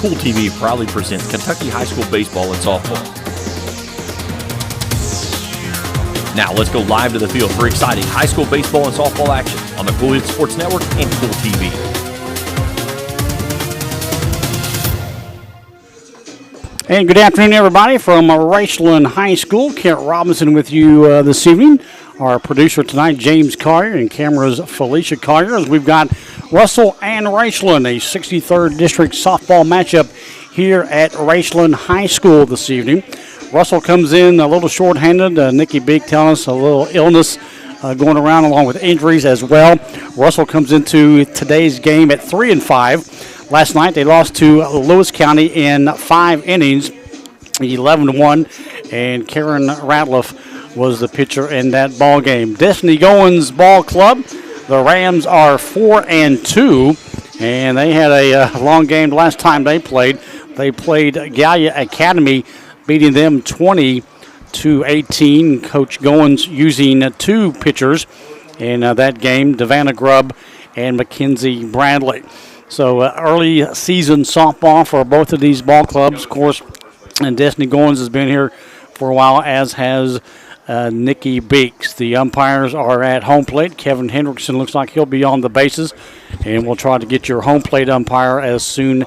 Cool TV proudly presents Kentucky High School baseball and softball. Now let's go live to the field for exciting high school baseball and softball action on the Cool Hits Sports Network and Cool TV. And good afternoon, everybody, from Raceland High School. Kent Robinson with you this evening. Our producer tonight, James Collier, and cameras, Felicia Collier, as we've got Russell and Raceland, a 63rd District softball matchup here at Raceland High School this evening. Russell comes in a little short-handed. Nikki Beek telling us a little illness going around along with injuries as well. Russell comes into today's game at 3-5. Last night they lost to Lewis County in 5 innings, 11-1, and Karen Ratliff was the pitcher in that ball game. Destiny Goins Ball Club, the Rams are 4-2, and they had a long game the last time they played. They played Gallia Academy, beating them 20-18. Coach Goins using 2 pitchers in that game, Devanna Grubb and Mackenzie Bradley. So early season softball for both of these ball clubs, of course, and Destiny Goins has been here for a while, as has Nikki Beeks. The umpires are at home plate. Kevin Hendrickson looks like he'll be on the bases, and we'll try to get your home plate umpire as soon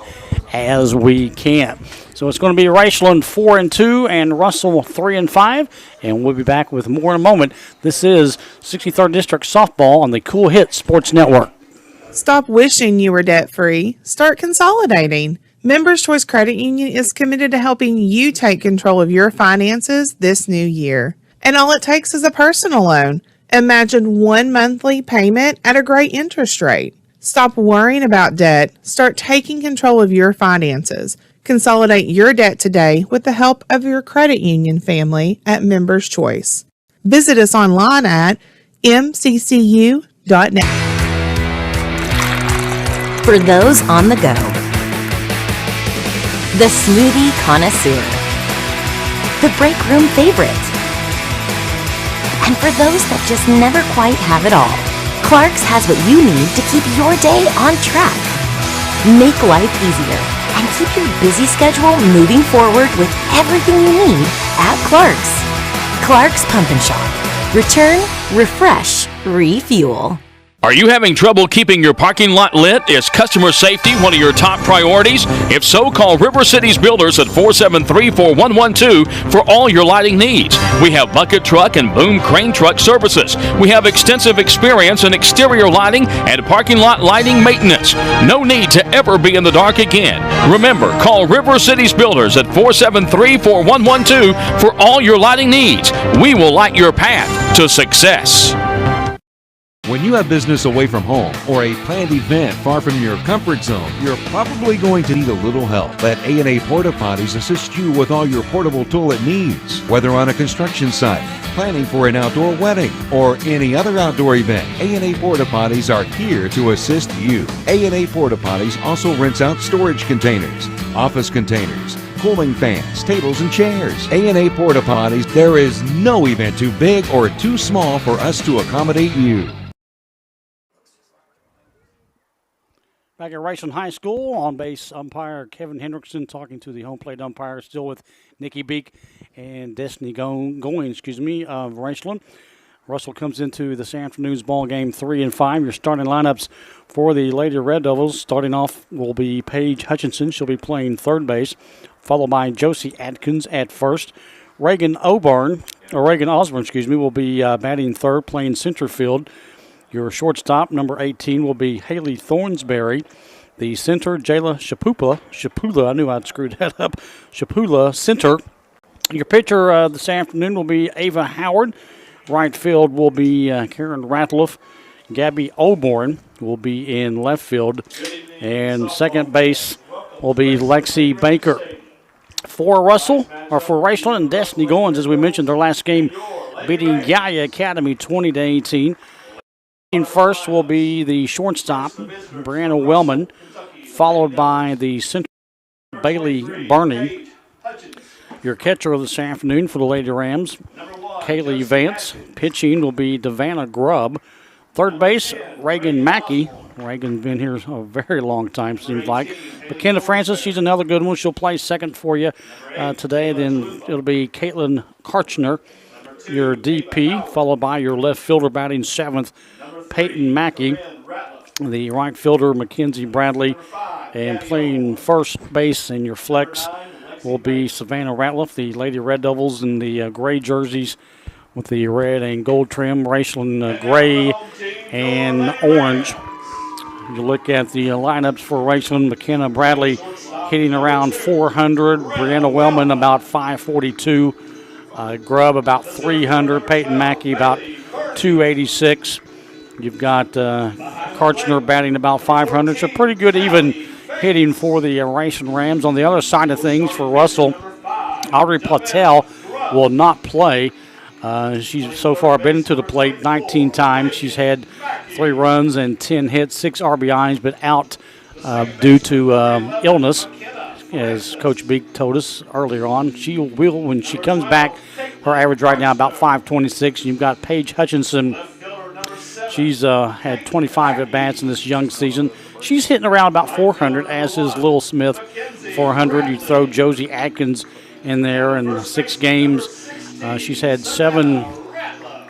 as we can. So it's going to be Raceland 4-2 and Russell 3-5, and we'll be back with more in a moment. This is 63rd District softball on the Cool Hits Sports Network. Stop wishing you were debt-free. Start consolidating. Members Choice Credit Union is committed to helping you take control of your finances this new year. And all it takes is a personal loan. Imagine one monthly payment at a great interest rate. Stop worrying about debt. Start taking control of your finances. Consolidate your debt today with the help of your credit union family at Members Choice. Visit us online at mccu.net. For those on the go, the smoothie connoisseur, the break room favorite, and for those that just never quite have it all, Clark's has what you need to keep your day on track. Make life easier and keep your busy schedule moving forward with everything you need at Clark's. Clark's Pump and Shop. Return, refresh, refuel. Are you having trouble keeping your parking lot lit? Is customer safety one of your top priorities? If so, call River Cities Builders at 473-4112 for all your lighting needs. We have bucket truck and boom crane truck services. We have extensive experience in exterior lighting and parking lot lighting maintenance. No need to ever be in the dark again. Remember, call River Cities Builders at 473-4112 for all your lighting needs. We will light your path to success. When you have business away from home or a planned event far from your comfort zone, you're probably going to need a little help. Let A&A Porta Potties assist you with all your portable toilet needs. Whether on a construction site, planning for an outdoor wedding, or any other outdoor event, A&A Porta Potties are here to assist you. A&A Porta Potties also rents out storage containers, office containers, cooling fans, tables, and chairs. A&A Porta Potties, there is no event too big or too small for us to accommodate you. Back at Raceland High School, on base umpire Kevin Hendrickson talking to the home plate umpire, still with Nikki Beek and Destiny Goins, of Raceland. Russell comes into this afternoon's ball game 3-5. Your starting lineups for the Lady Red Devils, starting off will be Paige Hutchinson. She'll be playing third base, followed by Josie Atkins at first. Reagan Osborne, will be batting third, playing center field. Your shortstop, number 18, will be Haley Thornsberry. The center, Jayla Shapula, I knew I'd screwed that up. Shapula, center. Your pitcher this afternoon will be Ava Howard. Right field will be Karen Ratliff. Gabby Osborne will be in left field. And second base will be Lexi Baker. For Raceland and Destiny Goins, as we mentioned, their last game beating Gallia Academy 20-18. In first will be the shortstop, Brianna Wellman, followed by the center, Bailey Burney. Your catcher this afternoon for the Lady Rams, Kaylee Vance. Pitching will be Devanna Grubb. Third base, Reagan Mackey. Reagan's been here a very long time, seems like. But Kendra Francis, she's another good one. She'll play second for you today. Then it'll be Caitlin Karchner, your DP, followed by your left fielder batting seventh, Peyton Mackey. The right fielder, Mackenzie Bradley. And playing first base in your flex will be Savannah Ratliff, the Lady Red Devils in the gray jerseys with the red and gold trim, Raceland gray and orange. You look at the lineups for Raceland, McKenna Bradley hitting around 400, Brianna Wellman about 542, Grubb about 300, Peyton Mackey about 286. You've got Karchner batting about 500, so pretty good even hitting for the Raceland Rams. On the other side of things for Russell, Audrey Platel will not play. She's so far been into the plate 19 times. She's had 3 runs and 10 hits, 6 RBIs, but out due to illness, as Coach Beek told us earlier on. She will, when she comes back, her average right now about 526. You've got Paige Hutchinson. She's had 25 at-bats in this young season. She's hitting around about 400, as is Lil Smith, 400. You throw Josie Atkins in there in 6 games. She's had 7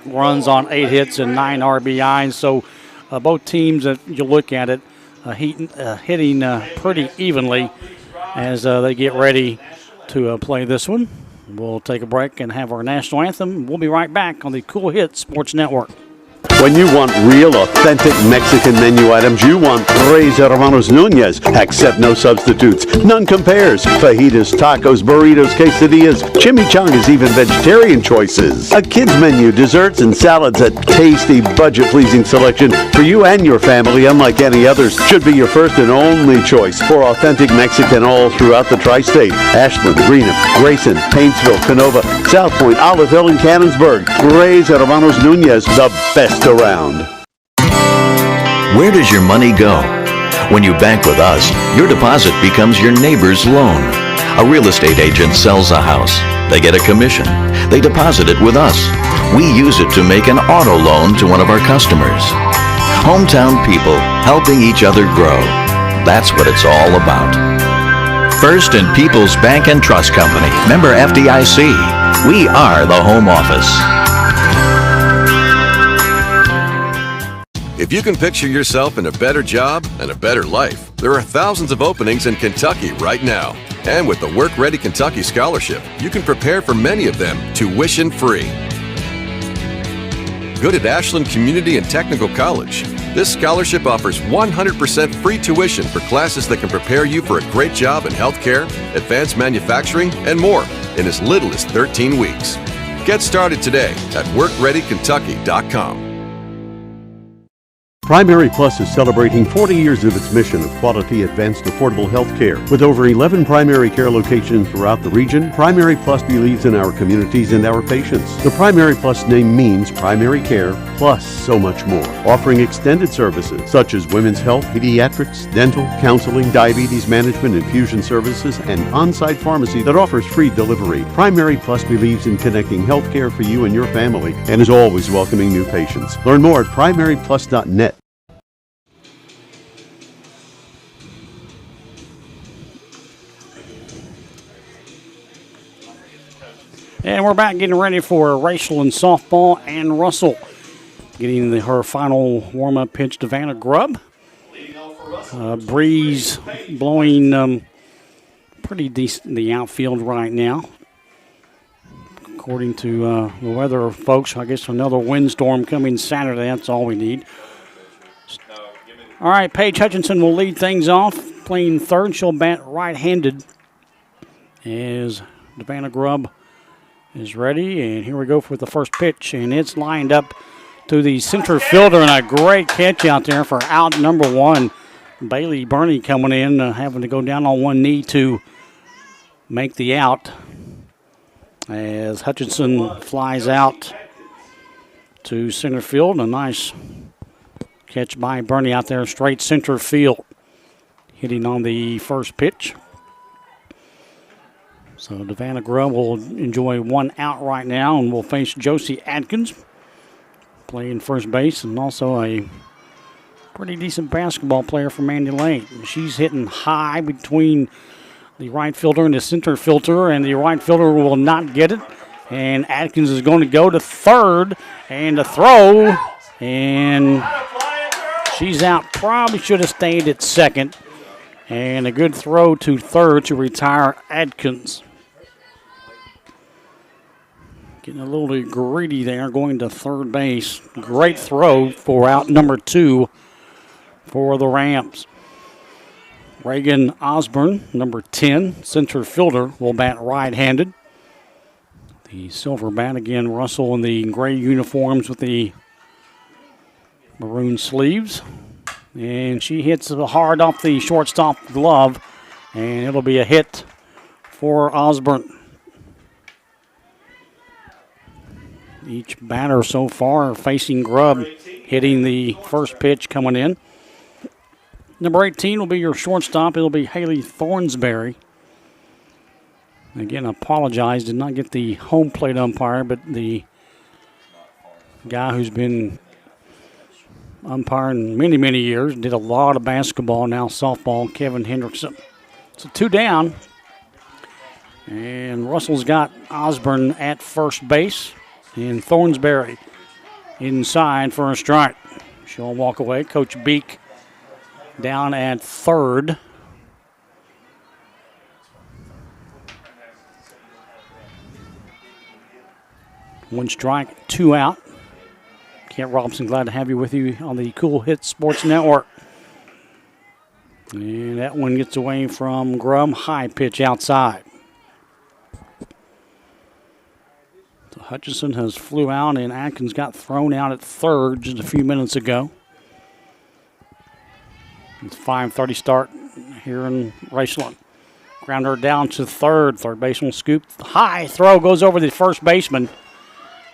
runs on 8 hits and 9 RBIs. So both teams, that you look at it, hitting pretty evenly as they get ready to play this one. We'll take a break and have our national anthem. We'll be right back on the Cool Hits Sports Network. When you want real, authentic Mexican menu items, you want Tres Hermanos Nunez. Accept no substitutes. None compares. Fajitas, tacos, burritos, quesadillas, chimichangas, even vegetarian choices. A kids menu, desserts and salads, a tasty, budget-pleasing selection for you and your family, unlike any others. Should be your first and only choice for authentic Mexican all throughout the tri-state. Ashland, Greenup, Grayson, Paintsville, Canova, South Point, Olive Hill, and Cannonsburg. Tres Hermanos Nunez, the best around. Where does your money go? When you bank with us, your deposit becomes your neighbor's loan. A real estate agent sells a house. They get a commission. They deposit it with us. We use it to make an auto loan to one of our customers. Hometown people helping each other grow. That's what it's all about. First and People's Bank and Trust Company. Member FDIC. We are the home office. If you can picture yourself in a better job and a better life, there are thousands of openings in Kentucky right now. And with the Work Ready Kentucky Scholarship, you can prepare for many of them tuition-free. Good at Ashland Community and Technical College. This scholarship offers 100% free tuition for classes that can prepare you for a great job in healthcare, advanced manufacturing, and more in as little as 13 weeks. Get started today at WorkReadyKentucky.com. Primary Plus is celebrating 40 years of its mission of quality, advanced, affordable health care. With over 11 primary care locations throughout the region, Primary Plus believes in our communities and our patients. The Primary Plus name means primary care plus so much more, offering extended services such as women's health, pediatrics, dental, counseling, diabetes management, infusion services, and on-site pharmacy that offers free delivery. Primary Plus believes in connecting health care for you and your family and is always welcoming new patients. Learn more at primaryplus.net. And we're back getting ready for Raceland softball and Russell. Getting her final warm-up pitch to Vanna Grubb. Breeze blowing pretty decent in the outfield right now. According to the weather folks, I guess another windstorm coming Saturday. That's all we need. All right, Paige Hutchinson will lead things off. Playing third, she'll bat right-handed as Vanna Grubb is ready, and here we go for the first pitch, and it's lined up to the center fielder, and a great catch out there for out number 1. Bailey Burney coming in, having to go down on one knee to make the out as Hutchinson flies out to center field. A nice catch by Burney out there, straight center field, hitting on the first pitch. So Vanna Grubb will enjoy one out right now, and will face Josie Atkins playing first base, and also a pretty decent basketball player from Mandy Lane. She's hitting high between the right fielder and the center fielder, and the right fielder will not get it. And Atkins is going to go to third, and the throw, and she's out. Probably should have stayed at second. And a good throw to third to retire Atkins. Getting a little greedy there, going to third base. Great throw for out number 2 for the Rams. Reagan Osborne, number 10, center fielder, will bat right-handed. The silver bat again, Russell in the gray uniforms with the maroon sleeves. And she hits hard off the shortstop glove, and it'll be a hit for Osborne. Each batter so far facing Grubb, hitting the first pitch coming in. Number 18 will be your shortstop. It'll be Haley Thornsberry. Again, I apologize, did not get the home plate umpire, but the guy who's been umpiring many, many years, did a lot of basketball, now softball, Kevin Hendrickson. So 2 down. And Russell's got Osborne at first base. And Thornsberry inside for a strike. She'll walk away. Coach Beek down at third. One strike, 2 out. Kent Robinson, glad to have you with you on the Cool Hits Sports Network. And that one gets away from Grubb. High pitch outside. So Hutchison has flew out, and Atkins got thrown out at third just a few minutes ago. It's 5:30 start here in Raceland. Grounder down to third. Third baseman scoop. High throw goes over the first baseman.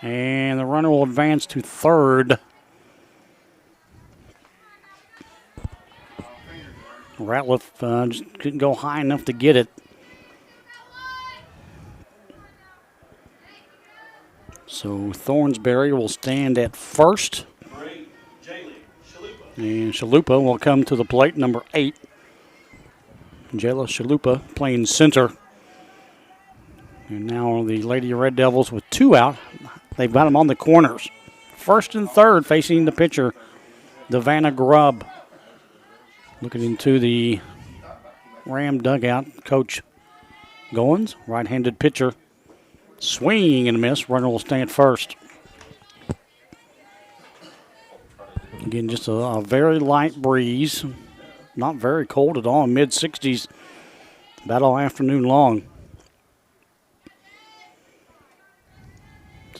And the runner will advance to third. Ratliff just couldn't go high enough to get it. So Thornsberry will stand at first. And Chalupa will come to the plate, number 8. Jayla Chalupa playing center. And now the Lady Red Devils with 2 out. They've got them on the corners. First and third facing the pitcher, Devanna Grubb. Looking into the Ram dugout, Coach Goins, right-handed pitcher. Swing and a miss. Runner will stand first. Again, just a very light breeze. Not very cold at all, mid-60s. About all afternoon long.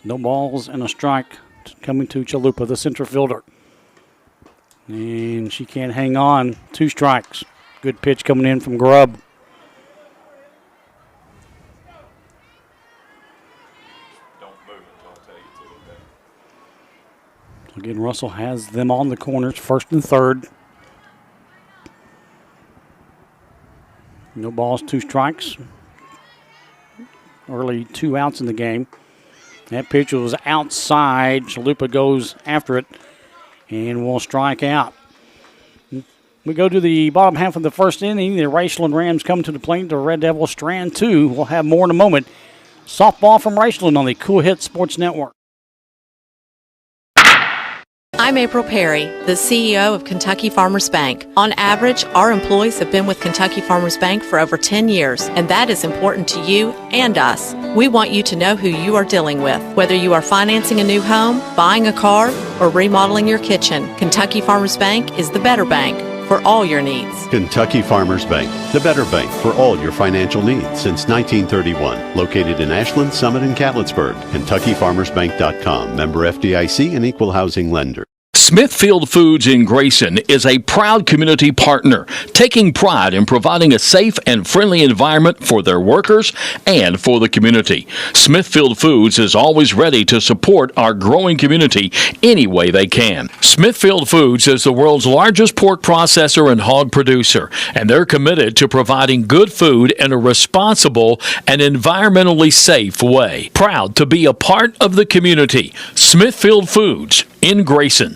No balls and a strike coming to Chalupa, the center fielder. And she can't hang on. 2 strikes. Good pitch coming in from Grubb. Again, Russell has them on the corners, first and third. No balls, 2 strikes. Early 2 outs in the game. That pitch was outside. Chalupa goes after it and will strike out. We go to the bottom half of the first inning. The Raceland Rams come to the plate. The Red Devils strand 2. We'll have more in a moment. Softball from Raceland on the Cool Hits Sports Network. I'm April Perry, the CEO of Kentucky Farmers Bank. On average, our employees have been with Kentucky Farmers Bank for over 10 years, and that is important to you and us. We want you to know who you are dealing with. Whether you are financing a new home, buying a car, or remodeling your kitchen, Kentucky Farmers Bank is the better bank for all your needs. Kentucky Farmers Bank, the better bank for all your financial needs since 1931. Located in Ashland, Summit, and Catlettsburg. KentuckyFarmersBank.com. Member FDIC and Equal Housing Lender. Smithfield Foods in Grayson is a proud community partner, taking pride in providing a safe and friendly environment for their workers and for the community. Smithfield Foods is always ready to support our growing community any way they can. Smithfield Foods is the world's largest pork processor and hog producer, and they're committed to providing good food in a responsible and environmentally safe way. Proud to be a part of the community. Smithfield Foods in Grayson.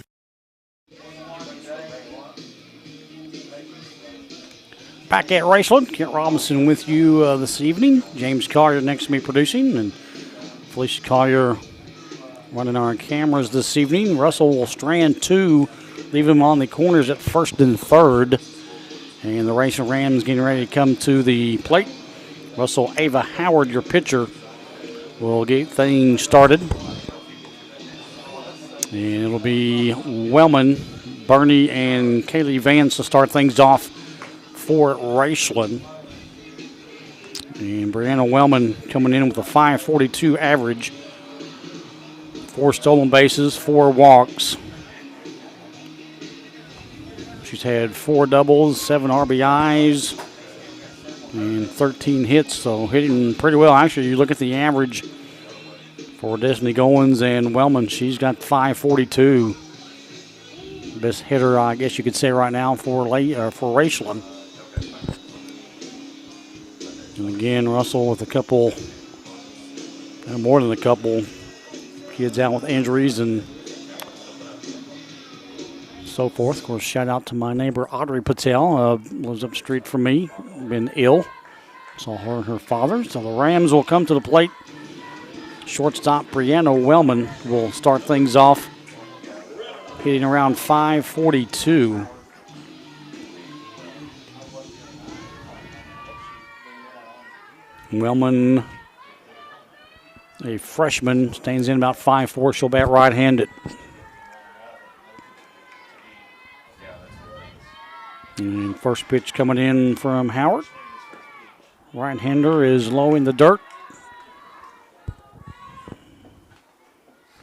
Back at Raceland, Kent Robinson with you this evening. James Collier next to me producing, and Felicia Collier running our cameras this evening. Russell will strand 2, leave him on the corners at first and third. And the Racing Rams getting ready to come to the plate. Russell Ava Howard, your pitcher, will get things started. And it'll be Wellman, Bernie, and Kaylee Vance to start things off for Raceland. And Brianna Wellman coming in with a 5.42 average. 4 stolen bases, 4 walks. She's had 4 doubles, 7 RBIs, and 13 hits, so hitting pretty well. Actually, you look at the average for Destiny Goins and Wellman, she's got 5.42. Best hitter, I guess you could say right now for Raceland. And again, Russell with a couple, more than a couple, kids out with injuries and so forth. Of course, shout out to my neighbor Audrey Patel, lives up the street from me, been ill. Saw her and her father. So the Rams will come to the plate. Shortstop Brianna Wellman will start things off, hitting around 5.42. Wellman, a freshman, stands in about 5'4". She'll bat right-handed. And first pitch coming in from Howard. Right-hander is low in the dirt.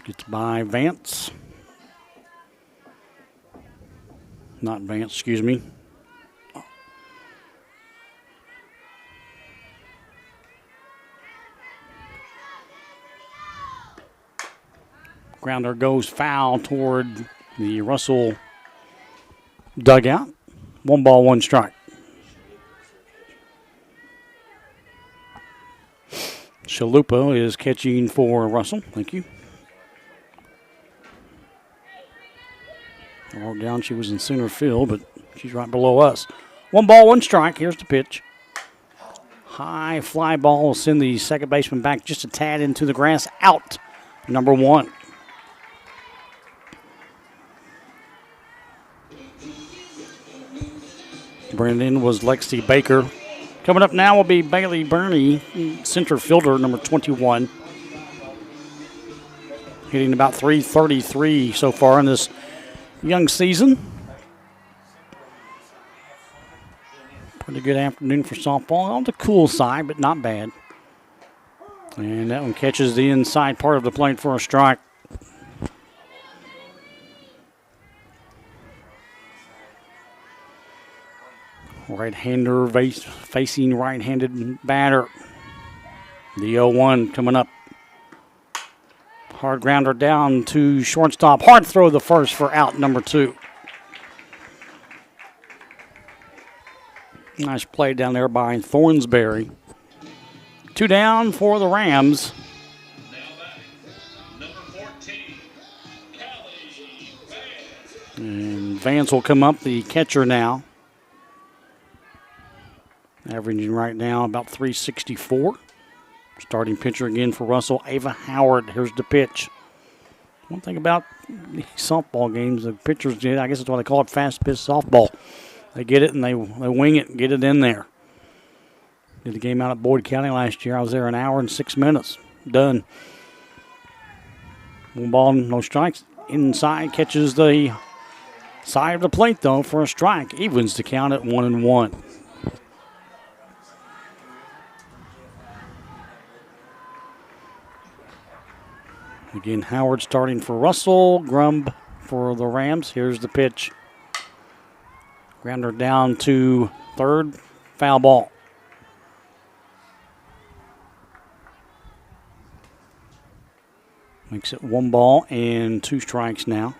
Gets by Vance. Not Vance, excuse me. Grounder goes foul toward the Russell dugout. 1 ball, 1 strike. Chalupa is catching for Russell. Thank you. I wrote down she was in center field, but she's right below us. 1 ball, 1 strike. Here's the pitch. High fly ball will send the second baseman back just a tad into the grass. Out. Number 1. Brendan was Lexi Baker. Coming up now will be Bailey Burney, center fielder, number 21. Hitting about .333 so far in this young season. Pretty good afternoon for softball. On the cool side, but not bad. And that one catches the inside part of the plate for a strike. Right-hander facing right-handed batter. The 0-1 coming up. Hard grounder down to shortstop. Hard throw the first for out number 2. Nice play down there by Thornsberry. 2 down for the Rams. And Vance will come up, the catcher now. Averaging right now about .364. Starting pitcher again for Russell, Ava Howard. Here's the pitch. One thing about these softball games, the pitchers, I guess that's why they call it fast pitch softball. They get it and they wing it and get it in there. Did the game out at Boyd County last year. I was there an hour and 6 minutes. Done. 1 ball, no strikes. Inside, catches the side of the plate, though, for a strike. Evens the count at 1-1. Again, Howard starting for Russell. Grumb for the Rams. Here's the pitch. Grounder down to third. Foul ball. Makes it 1 ball and 2 strikes now.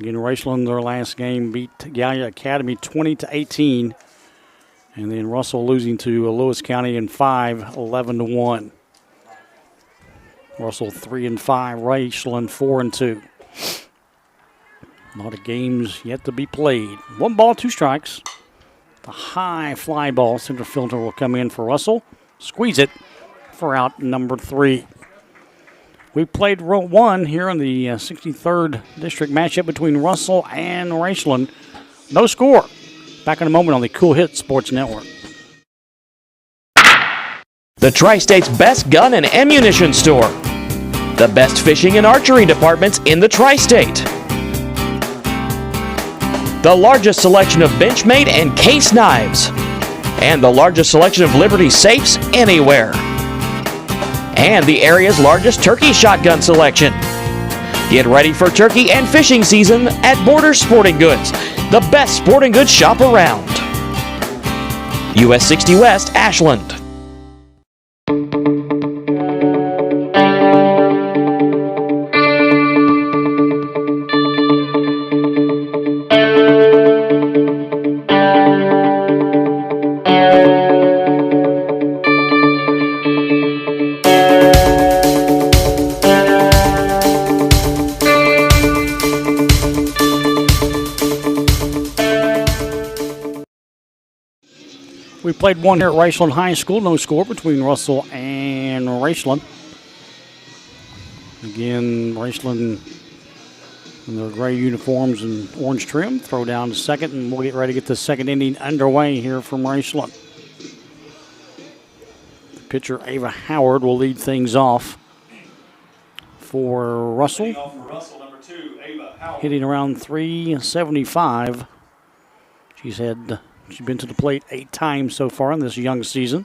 Again, Raceland, their last game, beat Gallia Academy 20-18. And then Russell losing to Lewis County in 5, 11-1. Russell 3-5, Raceland 4-2. A lot of games yet to be played. 1 ball, 2 strikes. The high fly ball. Center fielder will come in for Russell. Squeeze it for out number 3. We played row 1 here in the 63rd District matchup between Russell and Raceland. No score. Back in a moment on the Cool Hit Sports Network. The Tri-State's best gun and ammunition store. The best fishing and archery departments in the Tri-State. The largest selection of Benchmade and case knives. And the largest selection of Liberty safes anywhere. And the area's largest turkey shotgun selection. Get ready for turkey and fishing season at Border Sporting Goods, the best sporting goods shop around. US 60 West, Ashland. We played one here at Raceland High School. No score between Russell and Raceland. Again, Raceland in their gray uniforms and orange trim. Throw down to second, and we'll get ready to get the second inning underway here from Raceland. Pitcher Ava Howard will lead things off for Russell. Hitting around 375. She's been to the plate 8 times so far in this young season.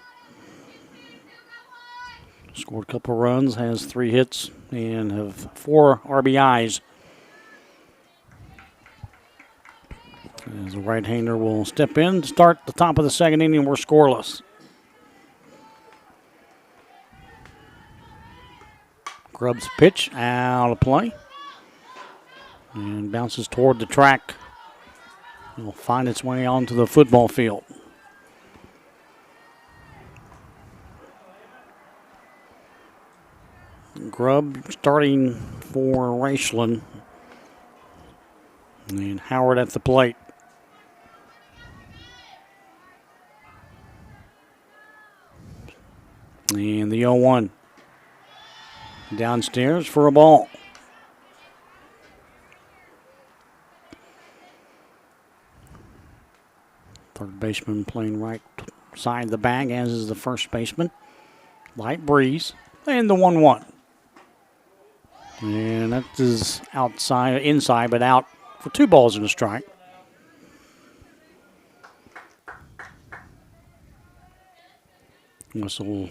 Scored a couple runs, has 3 hits, and have 4 RBIs. As the right-hander will step in to start the top of the second inning, we're scoreless. Grubb's pitch out of play. And bounces toward the track. It'll find its way onto the football field. Grubb starting for Raceland. And Howard at the plate. And the 0-1. Downstairs for a ball. Third baseman playing right side of the bag, as is the first baseman. Light breeze. And the 1-1. And that is inside, but out for 2 balls and a strike. Whistle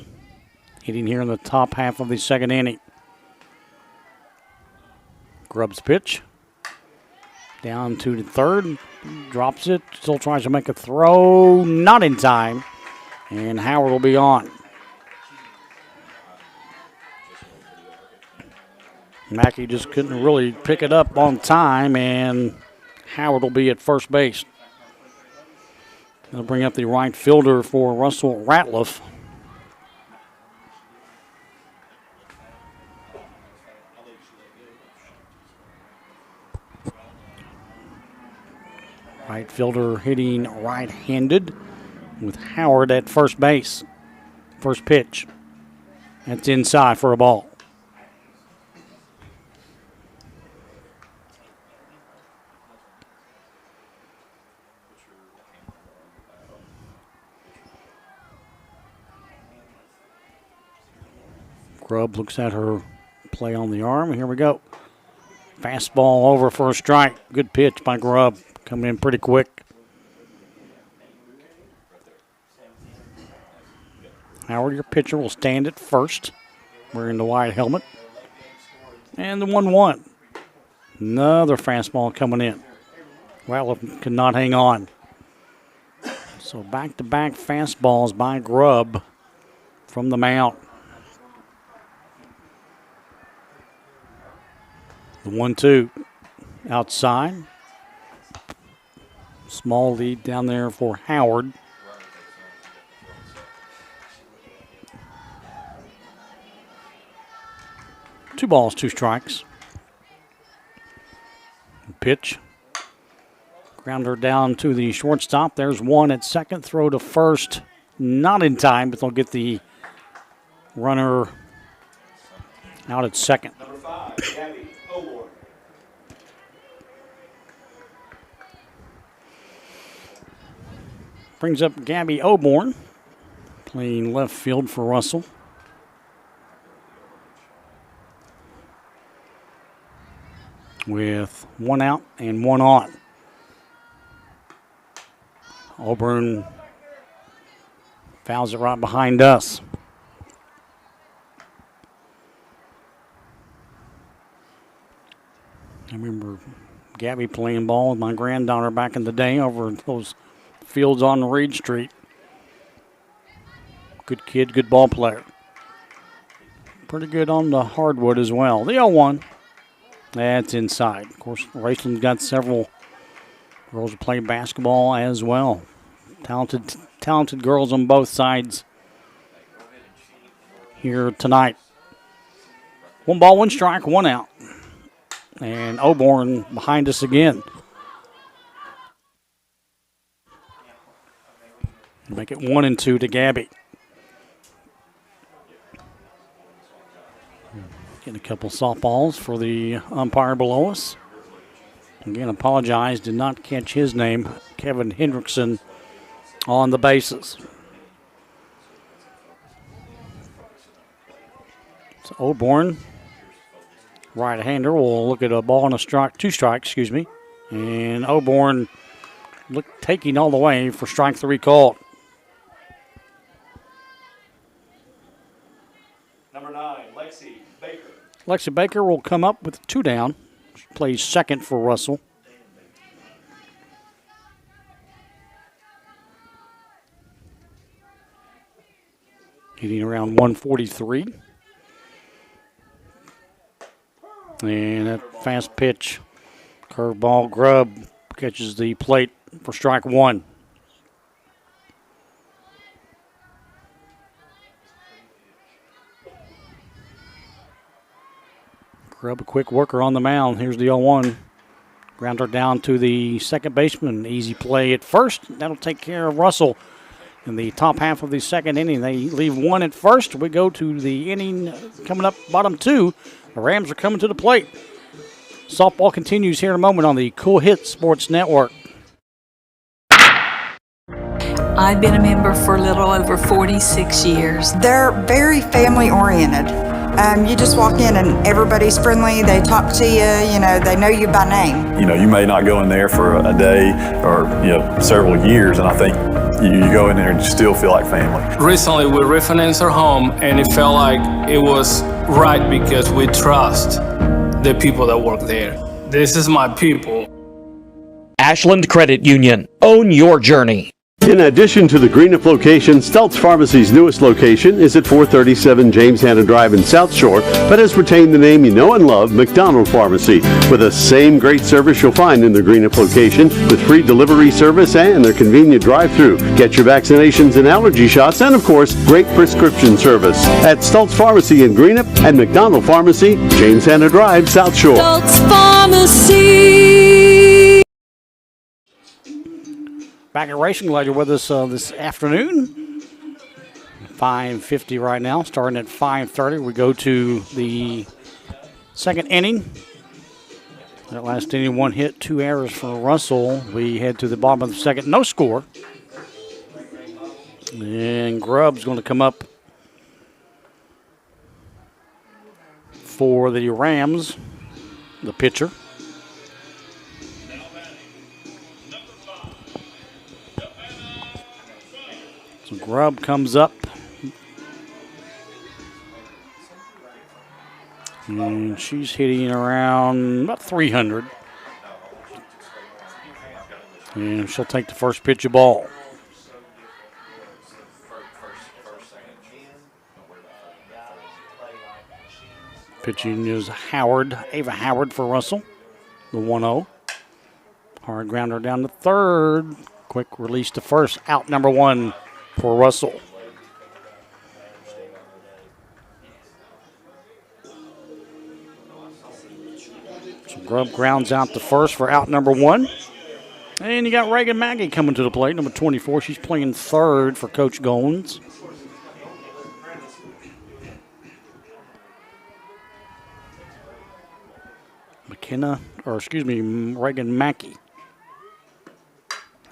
hitting here in the top half of the second inning. Grubb's pitch. Down to the third. Drops it. Still tries to make a throw. Not in time. And Howard will be on. Mackey just couldn't really pick it up on time, and Howard will be at first base. They'll bring up the right fielder for Russell Ratliff. Right fielder hitting right-handed with Howard at first base. First pitch. That's inside for a ball. Grubb looks at her play on the arm. Here we go. Fastball over for a strike. Good pitch by Grubb. Coming in pretty quick. Howard, your pitcher, will stand at first, wearing the white helmet. And the 1-1. Another fastball coming in. Ratliff could not hang on. So back-to-back fastballs by Grubb from the mound. The 1-2 outside. Small lead down there for Howard. Two balls, 2 strikes. Pitch. Grounder down to the shortstop. There's one at second. Throw to first. Not in time, but they'll get the runner out at second. Number 5, Gabby Oborn. Brings up Gabby Oborn, playing left field for Russell. With one out and one on. Auburn fouls it right behind us. I remember Gabby playing ball with my granddaughter back in the day over those fields on Reed Street. Good kid, good ball player. Pretty good on the hardwood as well. The 0-1. That's inside. Of course, Raceland's got several girls who play basketball as well. Talented girls on both sides here tonight. 1 ball, 1 strike, 1 out. And Oborn behind us again. Make it 1-2 to Gabby. Getting a couple softballs for the umpire below us. Again, apologize, did not catch his name, Kevin Hendrickson, on the bases. So Oborn, right-hander, will look at a ball and a strike, 2 strikes, excuse me. And Oborn taking all the way for strike 3 called. Number 9, Lexi Baker. Lexi Baker will come up with 2 down. She plays second for Russell. Hitting around 143. And that fast pitch, curveball, Grubb catches the plate for strike 1. Grubb, a quick worker on the mound. Here's the 0-1. Grounder down to the second baseman. Easy play at first. That'll take care of Russell in the top half of the second inning. They leave 1 at first. We go to the inning coming up, bottom 2. The Rams are coming to the plate. Softball continues here in a moment on the Cool Hit Sports Network. I've been a member for a little over 46 years. They're very family oriented. You just walk in and everybody's friendly. They talk to you, they know you by name. You may not go in there for a day or, several years, and I think you go in there and you still feel like family. Recently, we refinanced our home, and it felt like it was right because we trust the people that work there. This is my people. Ashland Credit Union. Own your journey. In addition to the Greenup location, Stelz Pharmacy's newest location is at 437 James Hanna Drive in South Shore, but has retained the name you know and love, McDonald Pharmacy, with the same great service you'll find in the Greenup location, with free delivery service and their convenient drive-thru. Get your vaccinations and allergy shots, and of course, great prescription service at Stelz Pharmacy in Greenup and McDonald Pharmacy, James Hanna Drive, South Shore. Stelz Pharmacy. Back at Racing, glad you're with us this afternoon. 5:50 right now, starting at 5:30. We go to the second inning. That last inning, 1 hit, 2 errors for Russell. We head to the bottom of the second, no score. And Grubb's going to come up for the Rams, the pitcher. So Grubb comes up. And she's hitting around about 300. And she'll take the first pitch of ball. Pitching is Ava Howard for Russell, the 1-0. Hard grounder down to third. Quick release to first, out number 1 for Russell. So Grubb grounds out to first for out number 1. And you got Reagan Mackey coming to the plate, number 24. She's playing third for Coach Goins. Reagan Mackey.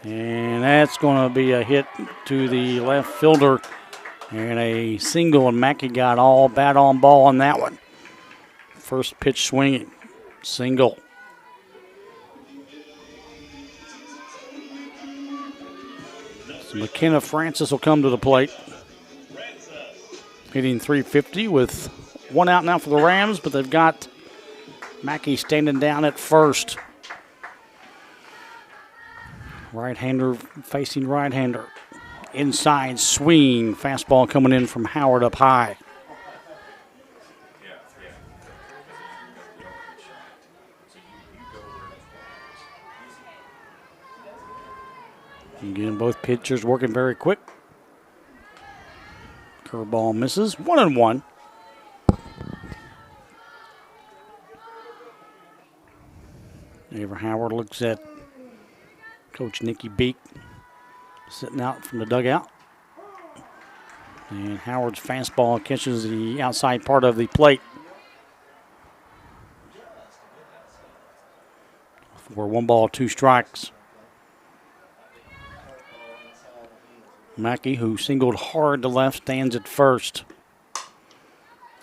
And that's going to be a hit to the left fielder and a single, and Mackey got all bat on ball on that one. First pitch swinging, single. So McKenna Francis will come to the plate. Hitting .350 with one out now for the Rams, but they've got Mackey standing down at first. Right-hander facing right-hander. Inside swing. Fastball coming in from Howard up high. Again, both pitchers working very quick. Curveball misses. 1-1. Ava Howard looks at Coach Nikki Beek sitting out from the dugout. And Howard's fastball catches the outside part of the plate. For 1 ball, 2 strikes. Mackey, who singled hard to left, stands at first.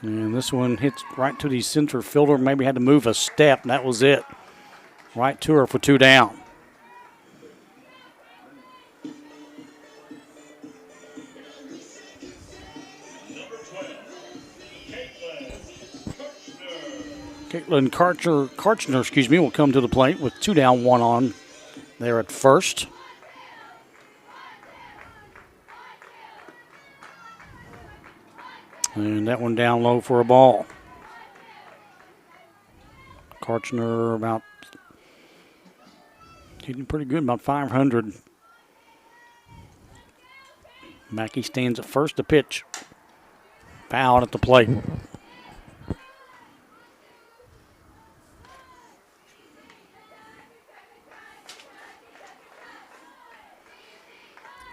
And this one hits right to the center fielder. Maybe had to move a step, and that was it. Right to her for 2 down. Caitlin Karchner, will come to the plate with 2 down, 1 on there at first. And that one down low for a ball. Karchner about hitting pretty good, about 500. Mackey stands at first to pitch. Foul at the plate.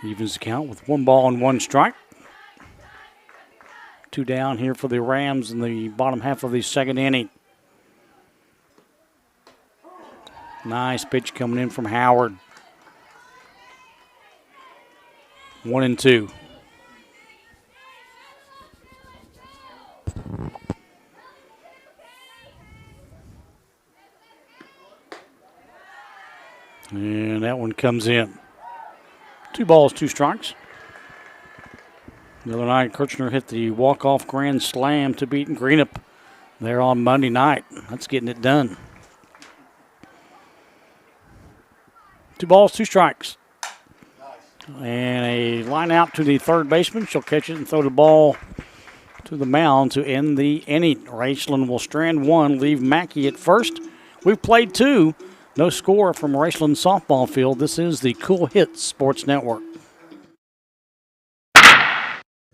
Evens the count with 1 ball and 1 strike. 2 down here for the Rams in the bottom half of the second inning. Nice pitch coming in from Howard. 1-2. And that one comes in. 2 balls, 2 strikes. The other night, Kirchner hit the walk-off grand slam to beat Greenup there on Monday night. That's getting it done. 2 balls, 2 strikes. And a line out to the third baseman. She'll catch it and throw the ball to the mound to end the inning. Raceland will strand 1, leave Mackey at first. We've played 2. No score from Raceland softball field. This is the Cool Hits Sports Network.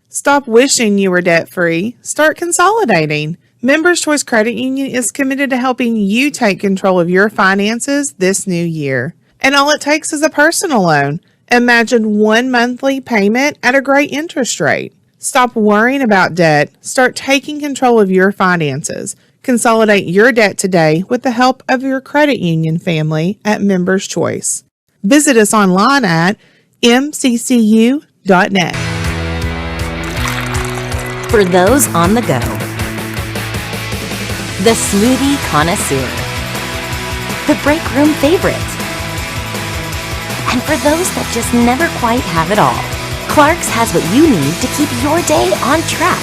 Stop wishing you were debt-free. Start consolidating. Members Choice Credit Union is committed to helping you take control of your finances this new year. And all it takes is a personal loan. Imagine 1 monthly payment at a great interest rate. Stop worrying about debt. Start taking control of your finances. Consolidate your debt today with the help of your credit union family at Members Choice. Visit us online at mccu.net. For those on the go, the smoothie connoisseur, the break room favorite, and for those that just never quite have it all, Clark's has what you need to keep your day on track.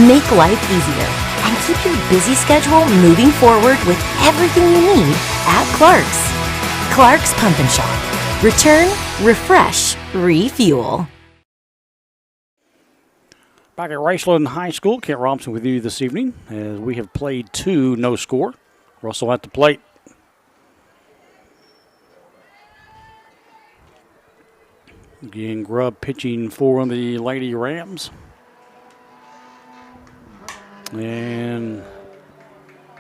Make life easier and keep your busy schedule moving forward with everything you need at Clark's. Clark's Pump and Shop. Return, refresh, refuel. Back at Raceland High School, Kent Robinson with you this evening as we have played 2, no score. Russell at the plate. Again, Grubb pitching for the Lady Rams. And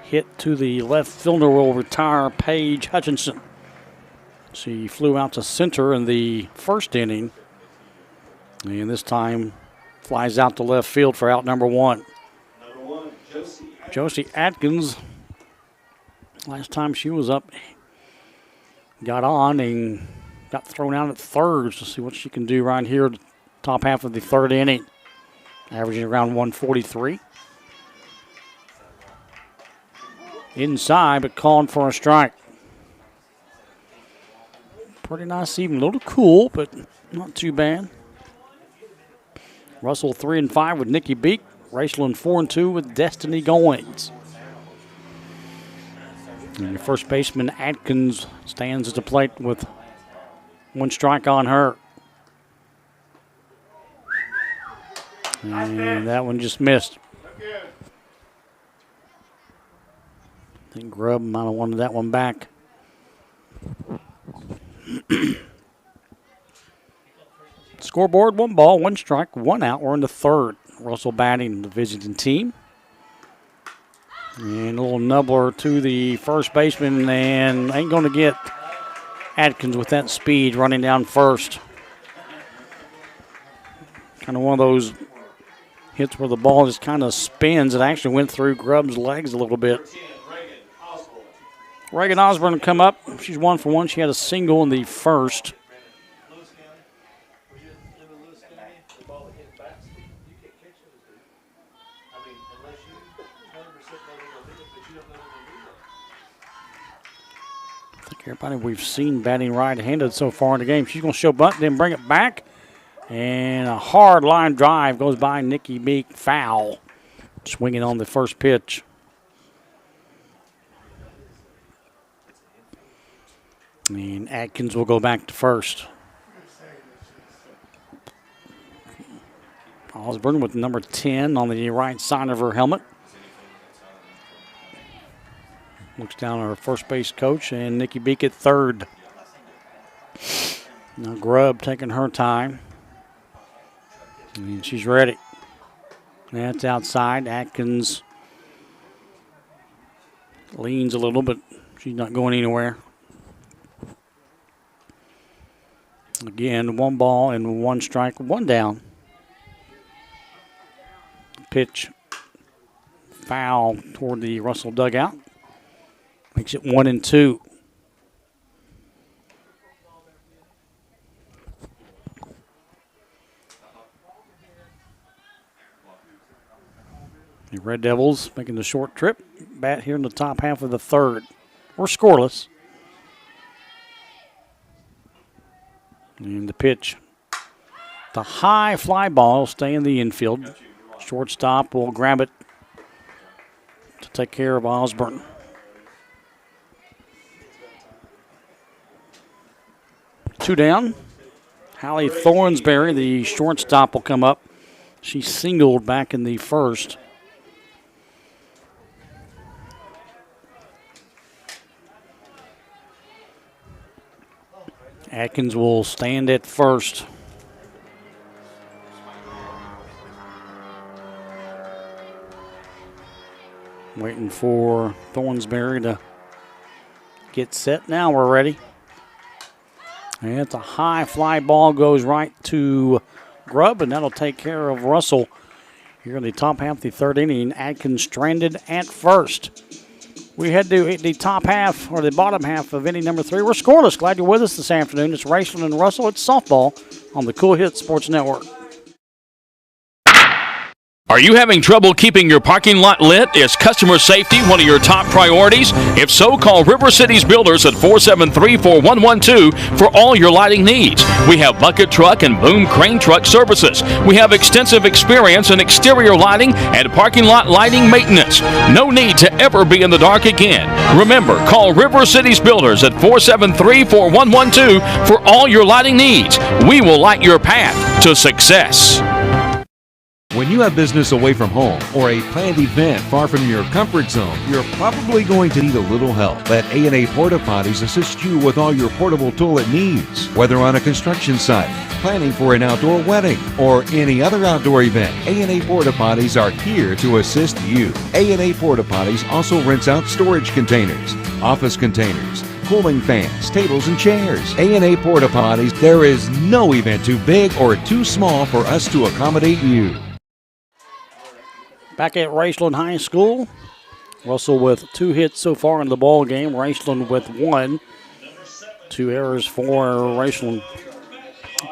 hit to the left fielder will retire Paige Hutchinson. She flew out to center in the first inning. And this time flies out to left field for out number 1. Josie Atkins, last time she was up, got on and got thrown out at third to see what she can do right here, top half of the third inning, averaging around 143. Inside, but calling for a strike. Pretty nice even, a little cool, but not too bad. Russell 3-5 with Nikki Beek. Raceland 4-2 with Destiny Goins. And your first baseman Atkins stands at the plate with 1 strike on her. And that one just missed. I think Grubb might have wanted that one back. Scoreboard, 1 ball, 1 strike, 1 out. We're in the third. Russell batting, the visiting team. And a little nubbler to the first baseman, and ain't going to get Atkins with that speed running down first. Kind of one of those hits where the ball just kind of spins. It actually went through Grubb's legs a little bit. Reagan Osborne will come up. She's 1 for 1. She had a single in the first. I think everybody we've seen batting right-handed so far in the game. She's going to show bunt, then bring it back. And a hard line drive goes by Nikki Beek, foul. Swinging on the first pitch. And Atkins will go back to first. Osborne with number 10 on the right side of her helmet. Looks down at her first base coach, and Nikki Beek at third. Now Grubb taking her time. And she's ready. That's outside. Atkins leans a little, but she's not going anywhere. Again, 1 ball and 1 strike, 1 down. Pitch foul toward the Russell dugout. Makes it 1-2. The Red Devils making the short trip. Bat here in the top half of the third. We're scoreless. And the pitch. The high fly ball will stay in the infield. Shortstop will grab it to take care of Osborne. Two down. Hallie Thornsberry, the shortstop, will come up. She singled back in the first. Atkins will stand at first. Waiting for Thornsberry to get set. Now we're ready. And it's a high fly ball, goes right to Grubb, and that'll take care of Russell here in the top half of the third inning. Atkins stranded at first. We head to the top half, or the bottom half of inning number 3. We're scoreless. Glad you're with us this afternoon. It's Raceland and Russell. It's softball on the Cool Hit Sports Network. Are you having trouble keeping your parking lot lit? Is customer safety one of your top priorities? If so, call River Cities Builders at 473-4112 for all your lighting needs. We have bucket truck and boom crane truck services. We have extensive experience in exterior lighting and parking lot lighting maintenance. No need to ever be in the dark again. Remember, call River Cities Builders at 473-4112 for all your lighting needs. We will light your path to success. When you have business away from home or a planned event far from your comfort zone, you're probably going to need a little help. Let A&A Porta Potties assist you with all your portable toilet needs. Whether on a construction site, planning for an outdoor wedding, or any other outdoor event, A&A Porta Potties are here to assist you. A&A Porta Potties also rents out storage containers, office containers, cooling fans, tables, and chairs. A&A Porta Potties, there is no event too big or too small for us to accommodate you. Back at Raceland High School, Russell with 2 hits so far in the ball game. Raceland with 1. 2 errors for Raceland.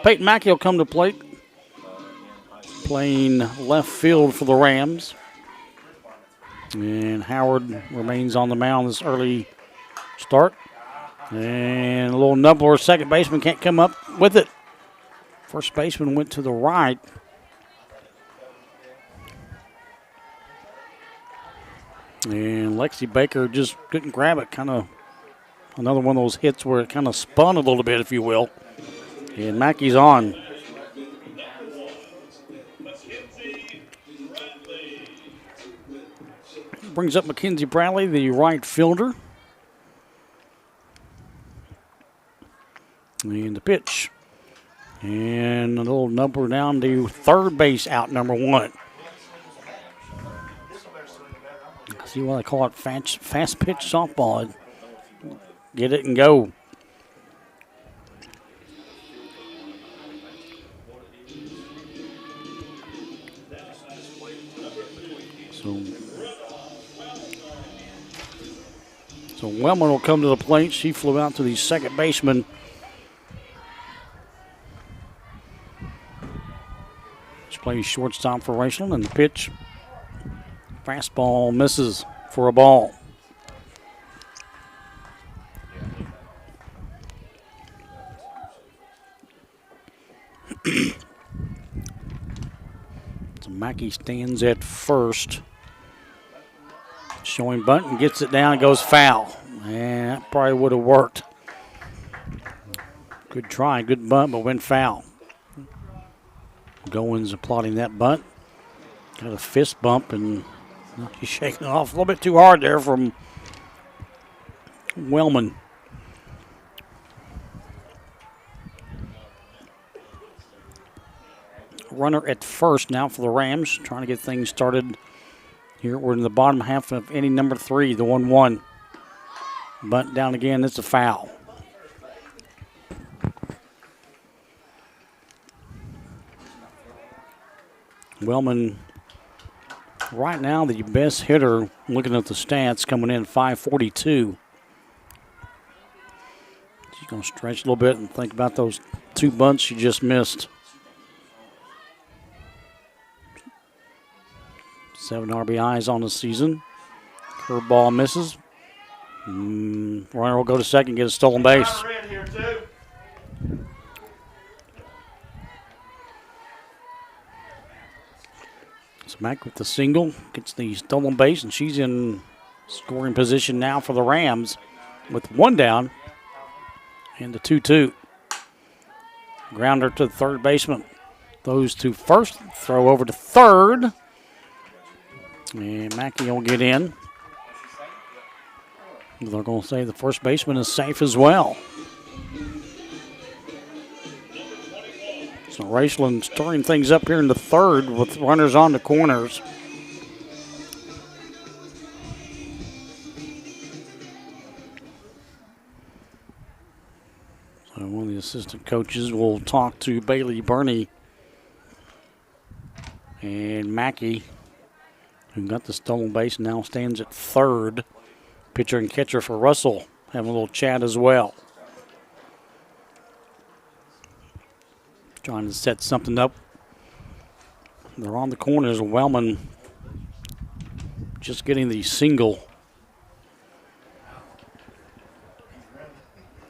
Peyton Mackey will come to plate, playing left field for the Rams. And Howard remains on the mound this early start. And a little nubbler, second baseman can't come up with it. First baseman went to the right. And Lexi Baker just couldn't grab it. Kind of another one of those hits where it kind of spun a little bit, if you will. And Mackey's on. Brings up Mackenzie Bradley, the right fielder. And the pitch. And a little number down to third base out, number 1. See why they call it fast pitch softball. Get it and go. So Wellman will come to the plate. She flew out to the second baseman. She plays shortstop for Raceland, and the pitch. Fastball misses for a ball. So Mackey stands at first. Showing bunt and gets it down and goes foul. And that probably would have worked. Good try, good bunt, but went foul. Goins applauding that bunt. Got a fist bump and he's shaking it off a little bit too hard there from Wellman. Runner at first now for the Rams, trying to get things started here. We're in the bottom half of inning number 3, the 1-1. Bunt down again, it's a foul. Wellman, right now the best hitter, looking at the stats, coming in 542. She's going to stretch a little bit and think about those 2 bunts she just missed. 7 RBIs on the season. Curveball misses. Runner will go to second, get a stolen base. So Mack with the single, gets the stolen base, and she's in scoring position now for the Rams with 1 down and the 2-2. Grounder to the third baseman. Those to first, throw over to third. And Mackey will get in. They're going to say the first baseman is safe as well. So Raceland stirring things up here in the third with runners on the corners. So one of the assistant coaches will talk to Bailey Burney and Mackey, who got the stolen base, now stands at third. Pitcher and catcher for Russell having a little chat as well. Trying to set something up. They're on the corners. Wellman just getting the single.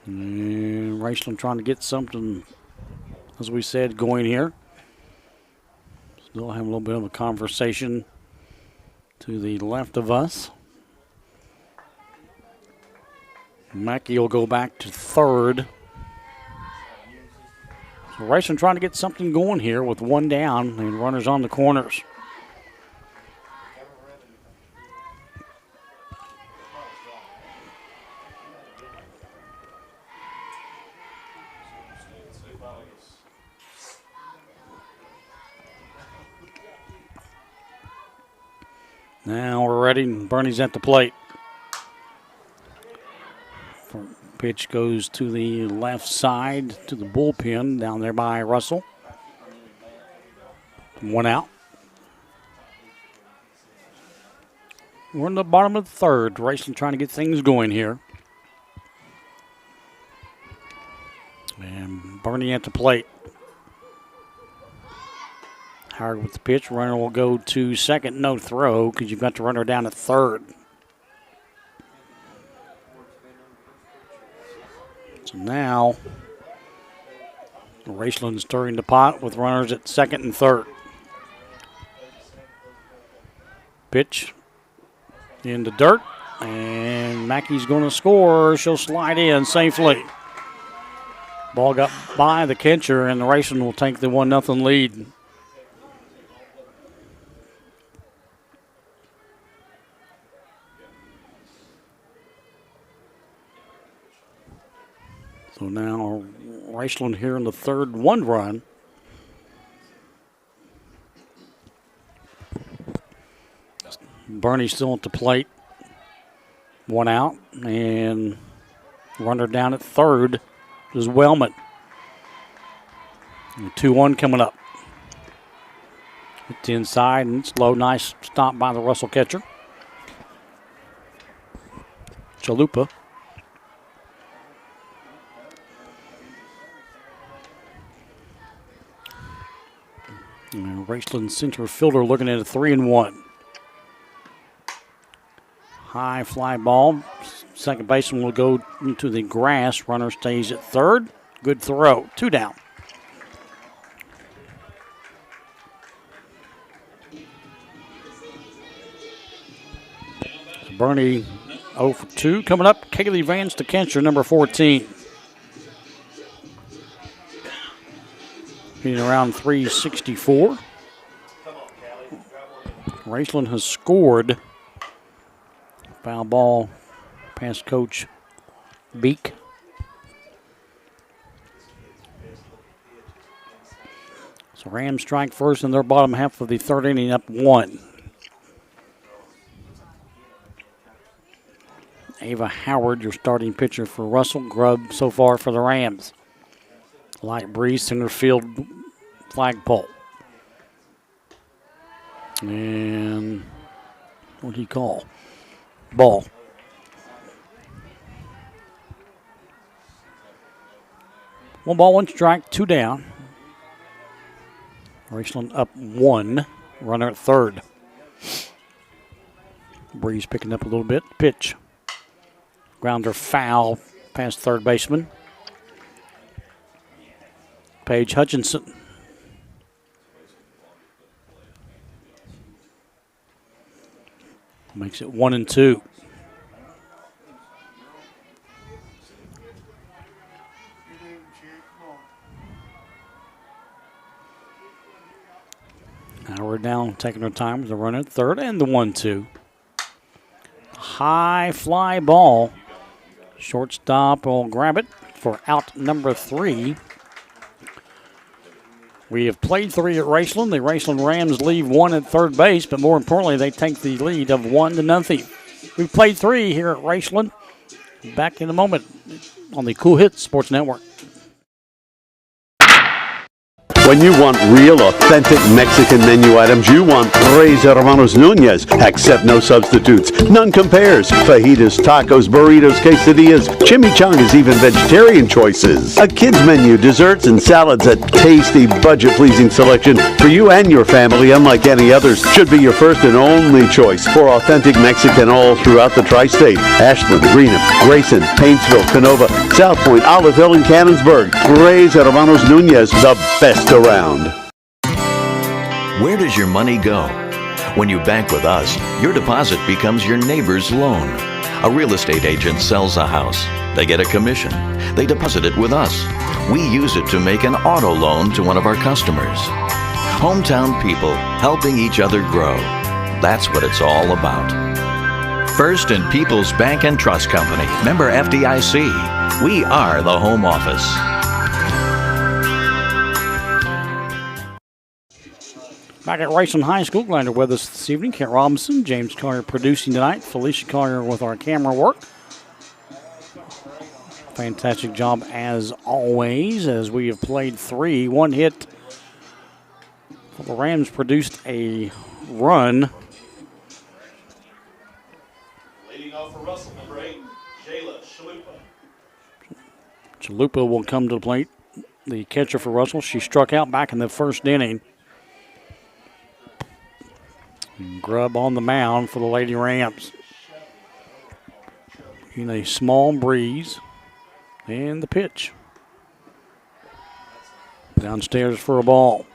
And Raceland trying to get something, as we said, going here. Still having a little bit of a conversation to the left of us. Mackey will go back to third. So Raceland trying to get something going here with 1 down and runners on the corners. Now we're ready, and Bernie's at the plate. Pitch goes to the left side to the bullpen down there by Russell. 1 out. We're in the bottom of the third. Raceland trying to get things going here. And Bernie at the plate. Howard with the pitch. Runner will go to second. No throw because you've got the runner down at third. So now Raceland stirring the pot with runners at second and third. Pitch in the dirt, and Mackey's going to score. She'll slide in safely. Ball got by the catcher, and the Raceland will take the 1-0 lead. So now Raceland here in the third, 1 run. Bernie still at the plate. 1 out, and runner down at third is Wellman. 2-1 coming up. It's inside, and it's low. Nice stop by the Russell catcher. Chalupa. And Raceland center fielder looking at a 3-1. High fly ball. Second baseman will go into the grass. Runner stays at third. Good throw. 2 down. Bernie 0 for 2. Coming up, Kaylee Vance, the catcher, number 14. Hitting around 364. Raceland has scored. Foul ball past Coach Beek. So Rams strike first in their bottom half of the third inning, up 1. Ava Howard, your starting pitcher for Russell. Grubb so far for the Rams. Light breeze, center field flagpole. And what do you call? Ball. One ball, 1 strike, 2 down. Raceland up 1. Runner at third. Breeze picking up a little bit. Pitch. Grounder foul past third baseman. Paige Hutchinson. Makes it 1-2. Now we're down, taking our time with the runner at third and the 1-2. High fly ball. Shortstop will grab it for out number 3. We have played 3 at Raceland. The Raceland Rams leave 1 at third base, but more importantly, they take the lead of 1-0. We've played 3 here at Raceland. Back in a moment on the Cool Hits Sports Network. When you want real, authentic Mexican menu items, you want Tres Hermanos Nunez. Accept no substitutes. None compares. Fajitas, tacos, burritos, quesadillas, chimichangas, even vegetarian choices. A kids menu, desserts and salads, a tasty, budget-pleasing selection for you and your family, unlike any others, should be your first and only choice for authentic Mexican all throughout the tri-state. Ashland, Greenham, Grayson, Paintsville, Canova, South Point, Olive Hill, and Cannonsburg. Tres Hermanos Nunez, the best around. Where does your money go? When you bank with us, your deposit becomes your neighbor's loan. A real estate agent sells a house. They get a commission. They deposit it with us. We use it to make an auto loan to one of our customers. Hometown people helping each other grow. That's what it's all about. First and People's Bank and Trust Company. Member FDIC. We are the home office. Back at Raceland High School, glad you're with us this evening. Kent Robinson, James Collier producing tonight. Felicia Collier with our camera work. Fantastic job as always, as we have played 3. 1 hit. The Rams produced a run. Leading off for Russell, number 8, Jayla Chalupa. Chalupa will come to the plate. The catcher for Russell. She struck out back in the first inning. Grubb on the mound for the Lady Rams. In a small breeze. And the pitch. Downstairs for a ball.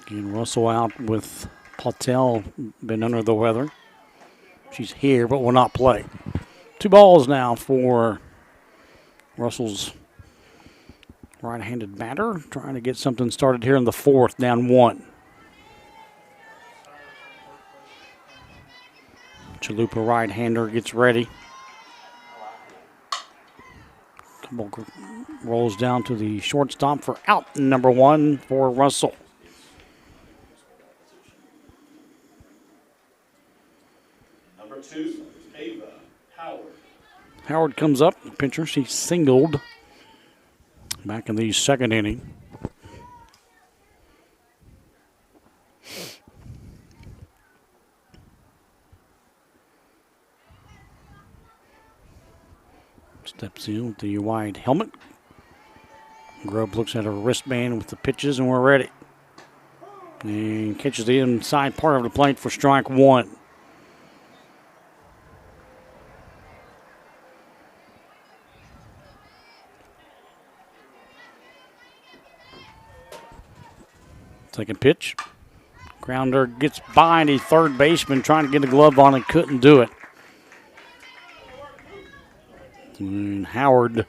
Again, Russell out with Patel, been under the weather. She's here but will not play. 2 balls now for Russell's right-handed batter. Trying to get something started here in the 4th, down 1. Chalupa right-hander gets ready. Rolls down to the shortstop for out number 1 for Russell. Number 2, Ava Howard. Howard comes up, pitcher. She singled back in the 2nd inning. Steps in with the wide helmet. Grubb looks at her wristband with the pitches, and we're ready. And catches the inside part of the plate for strike 1. Second pitch. Grounder gets by the third baseman trying to get a glove on it, couldn't do it. And Howard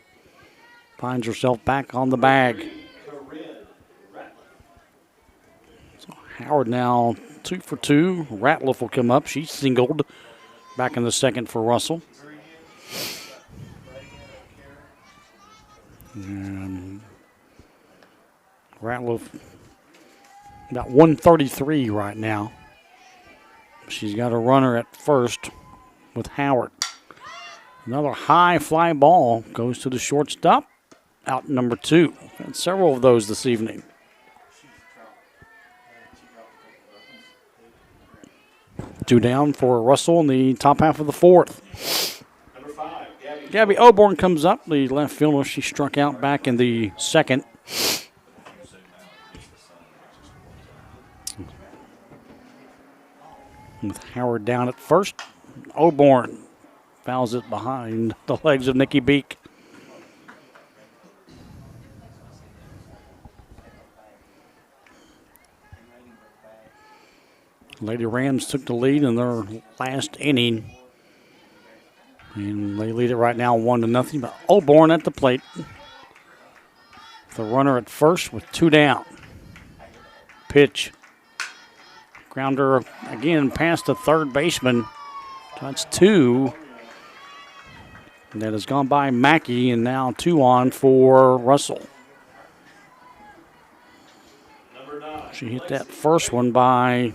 finds herself back on the bag. So Howard now 2 for 2. Ratliff will come up. She singled back in the 2nd for Russell. And Ratliff about 133 right now. She's got a runner at first with Howard. Another high fly ball goes to the shortstop. Out number 2. Had several of those this evening. Two down for Russell in the top half of the 4th. Number 5, Gabby Oborn comes up, the left fielder. She struck out back in the 2nd. With Howard down at first, Oborn fouls it behind the legs of Nikki Beek. Lady Rams took the lead in their last inning. And they lead it right now 1-0. But Oborn at the plate. The runner at first with 2 down. Pitch. Grounder again past the third baseman. That's 2. And that has gone by Mackey, and now 2 on for Russell. She hit that first one by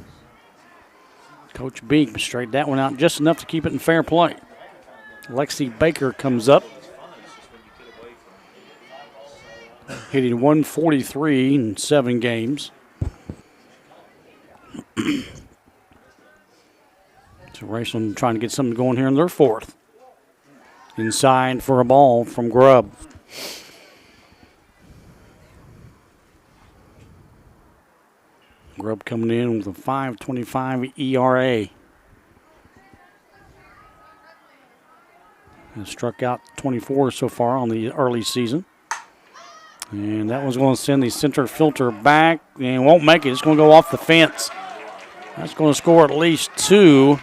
Coach Beek. Straightened that one out just enough to keep it in fair play. Lexi Baker comes up. Hitting 143 in 7 games. So Raceland trying to get something going here in their 4th. Inside for a ball from Grubb. Grubb coming in with a 5.25 ERA. Has struck out 24 so far on the early season. And that one's going to send the center filter back and won't make it. It's going to go off the fence. That's going to score at least 2.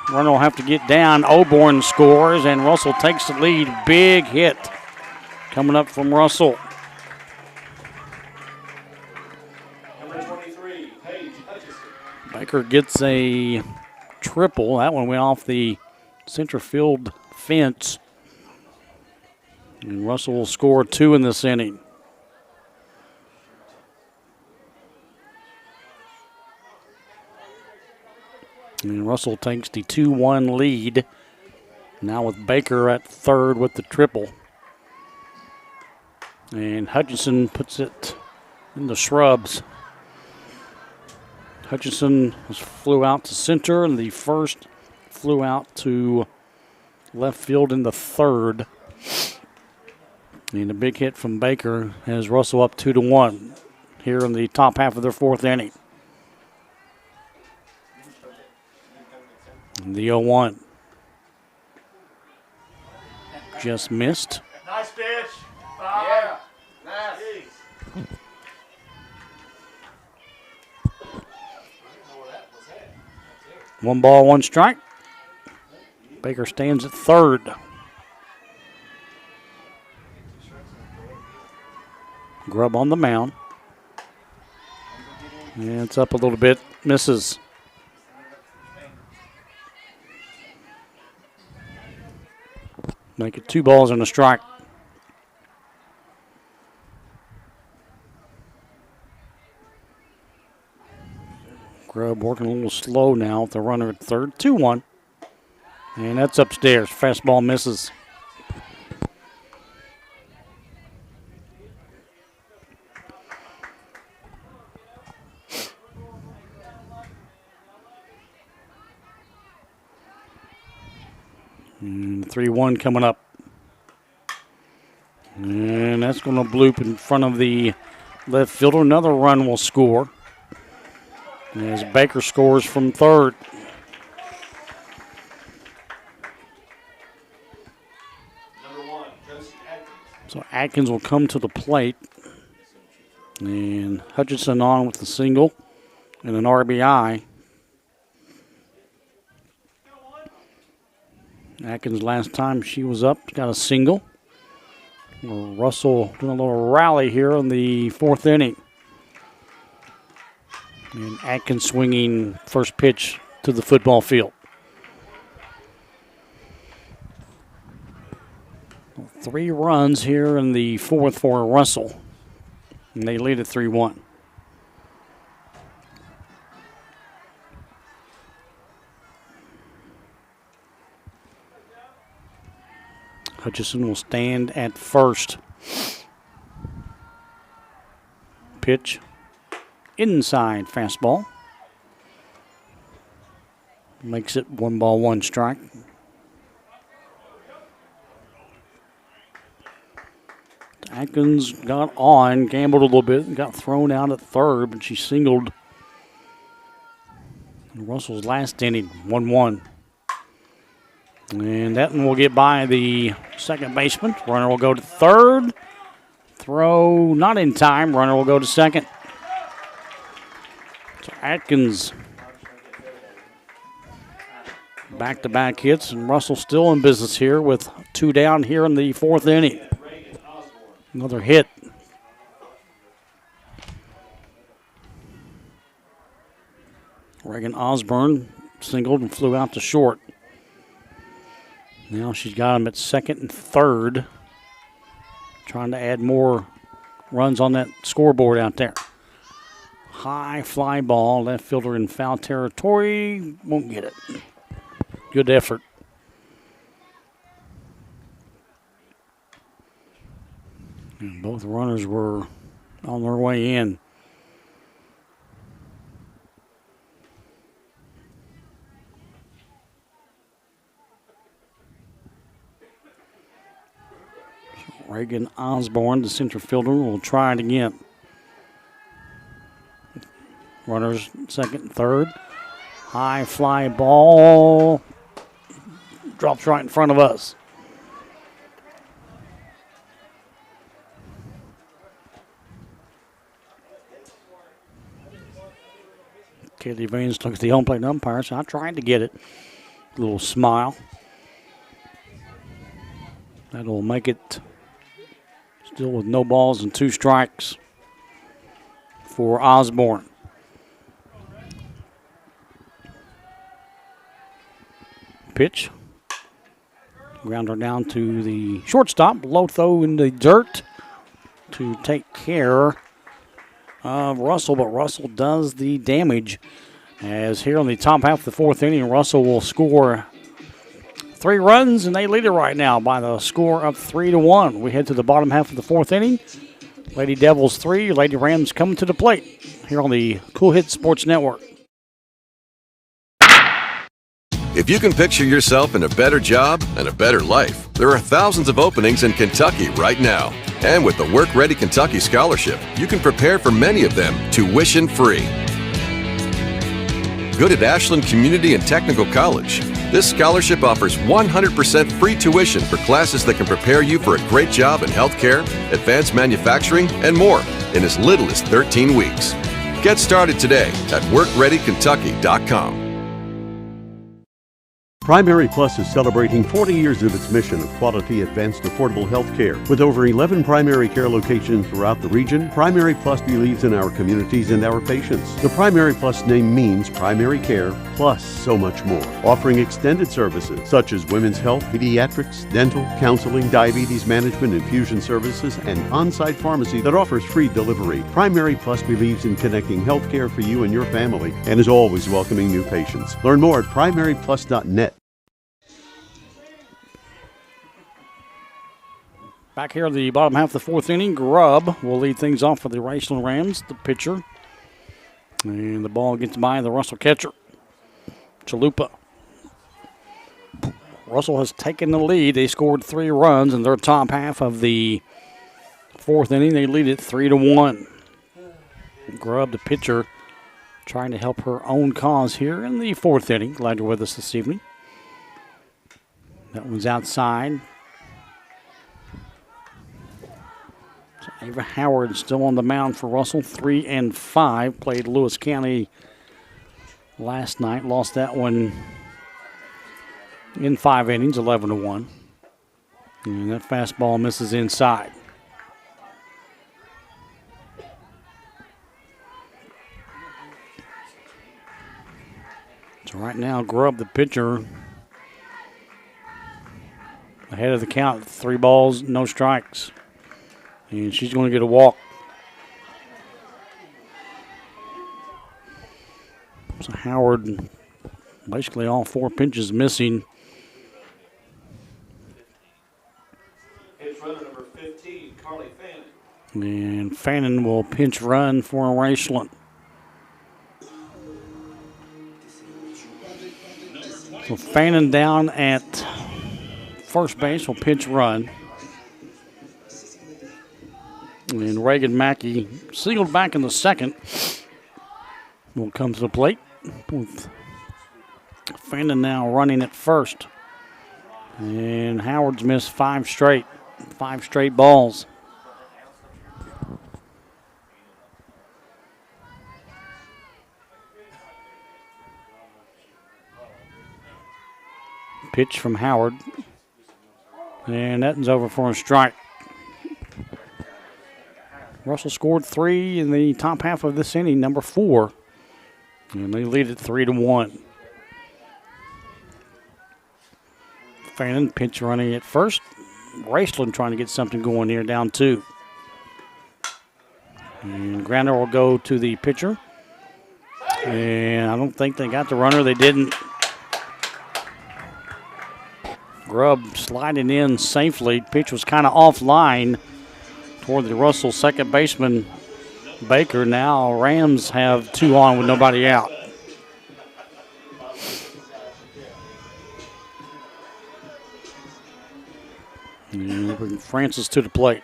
Runner will have to get down. Oborn scores, and Russell takes the lead. Big hit coming up from Russell. Number 23, Paige Hutchison. Baker gets a triple. That one went off the center field fence. And Russell will score 2 in this inning. And Russell takes the 2-1 lead. Now with Baker at third with the triple. And Hutchinson puts it in the shrubs. Hutchinson flew out to center, and the first flew out to left field in the third. And a big hit from Baker has Russell up 2-1 here in the top half of their fourth inning. And the 0-1 just missed. Nice pitch. Yeah. Nice. 1 ball, 1 strike. Baker stands at third. Grubb on the mound. And it's up a little bit. Misses. Make it 2 balls and a strike. Grubb working a little slow now with the runner at third. 2-1. And that's upstairs. Fastball misses. And 3-1 coming up. And that's going to bloop in front of the left fielder. Another run will score as Baker scores from third. So Atkins will come to the plate. And Hutchinson on with the single and an RBI. Atkins last time she was up got a single. Russell doing a little rally here in the fourth inning. And Atkins swinging first pitch to the football field. 3 runs here in the fourth for Russell. And they lead at 3-1. Hutchison will stand at first. Pitch. Inside fastball. Makes it 1 ball, 1 strike. Atkins got on, gambled a little bit, and got thrown out at third, but she singled in Russell's last inning, 1-1. And that one will get by the second baseman. Runner will go to third. Throw not in time. Runner will go to second. So Atkins back-to-back hits, and Russell still in business here with 2 down here in the fourth inning. Another hit. Reagan Osborne singled and flew out to short. Now she's got him at second and third. Trying to add more runs on that scoreboard out there. High fly ball. Left fielder in foul territory. Won't get it. Good effort. And both runners were on their way in. Reagan Osborne, the center fielder, will try it again. Runners second and third. High fly ball. Drops right in front of us. Katie Vanes looks at the home plate umpire, so I tried to get it. A little smile. That'll make it still with no balls and 2 strikes for Osborne. Pitch. Grounder down to the shortstop. Low in the dirt to take care of Russell, but Russell does the damage. As here on the top half of the fourth inning, Russell will score 3 runs, and they lead it right now by the score of 3-1. We head to the bottom half of the fourth inning. Lady Devils 3, Lady Rams coming to the plate here on the Cool Hit Sports Network. If you can picture yourself in a better job and a better life, there are thousands of openings in Kentucky right now. And with the Work Ready Kentucky Scholarship, you can prepare for many of them tuition free. Good at Ashland Community and Technical College. This scholarship offers 100% free tuition for classes that can prepare you for a great job in healthcare, advanced manufacturing, and more in as little as 13 weeks. Get started today at workreadykentucky.com. Primary Plus is celebrating 40 years of its mission of quality, advanced, affordable health care. With over 11 primary care locations throughout the region, Primary Plus believes in our communities and our patients. The Primary Plus name means primary care plus so much more. Offering extended services such as women's health, pediatrics, dental, counseling, diabetes management, infusion services, and on-site pharmacy that offers free delivery. Primary Plus believes in connecting health care for you and your family and is always welcoming new patients. Learn more at primaryplus.net. Back here at the bottom half of the fourth inning, Grubb will lead things off for the Raceland Rams, the pitcher. And the ball gets by the Russell catcher, Chalupa. Russell has taken the lead. They scored 3 runs in their top half of the fourth inning. They lead it 3-1. Grubb, the pitcher, trying to help her own cause here in the fourth inning. Glad you're with us this evening. That one's outside. Ava Howard still on the mound for Russell, 3-5. Played Lewis County last night. Lost that one in 5 innings, 11-1. And that fastball misses inside. So right now, Grubb, the pitcher, ahead of the count, 3 balls, no strikes. And she's going to get a walk. So Howard, basically all 4 pitches missing. Pitch runner number 15, Carly Fannin. And Fannin will pinch run for Raceland. So Fannin down at first base will pinch run. And Reagan Mackey, sealed back in the second, will come to the plate with Fannin now running at first. And Howard's missed 5 straight balls. Pitch from Howard. And that one's over for a strike. Russell scored 3 in the top half of this inning, number 4. And they lead it 3-1. Fannin pitch running at first. Raceland trying to get something going here, down 2. And grounder will go to the pitcher. And I don't think they got the runner. They didn't. Grubb sliding in safely. Pitch was kind of offline toward the Russell second baseman, Baker. Now Rams have 2 on with nobody out. And bring Francis to the plate.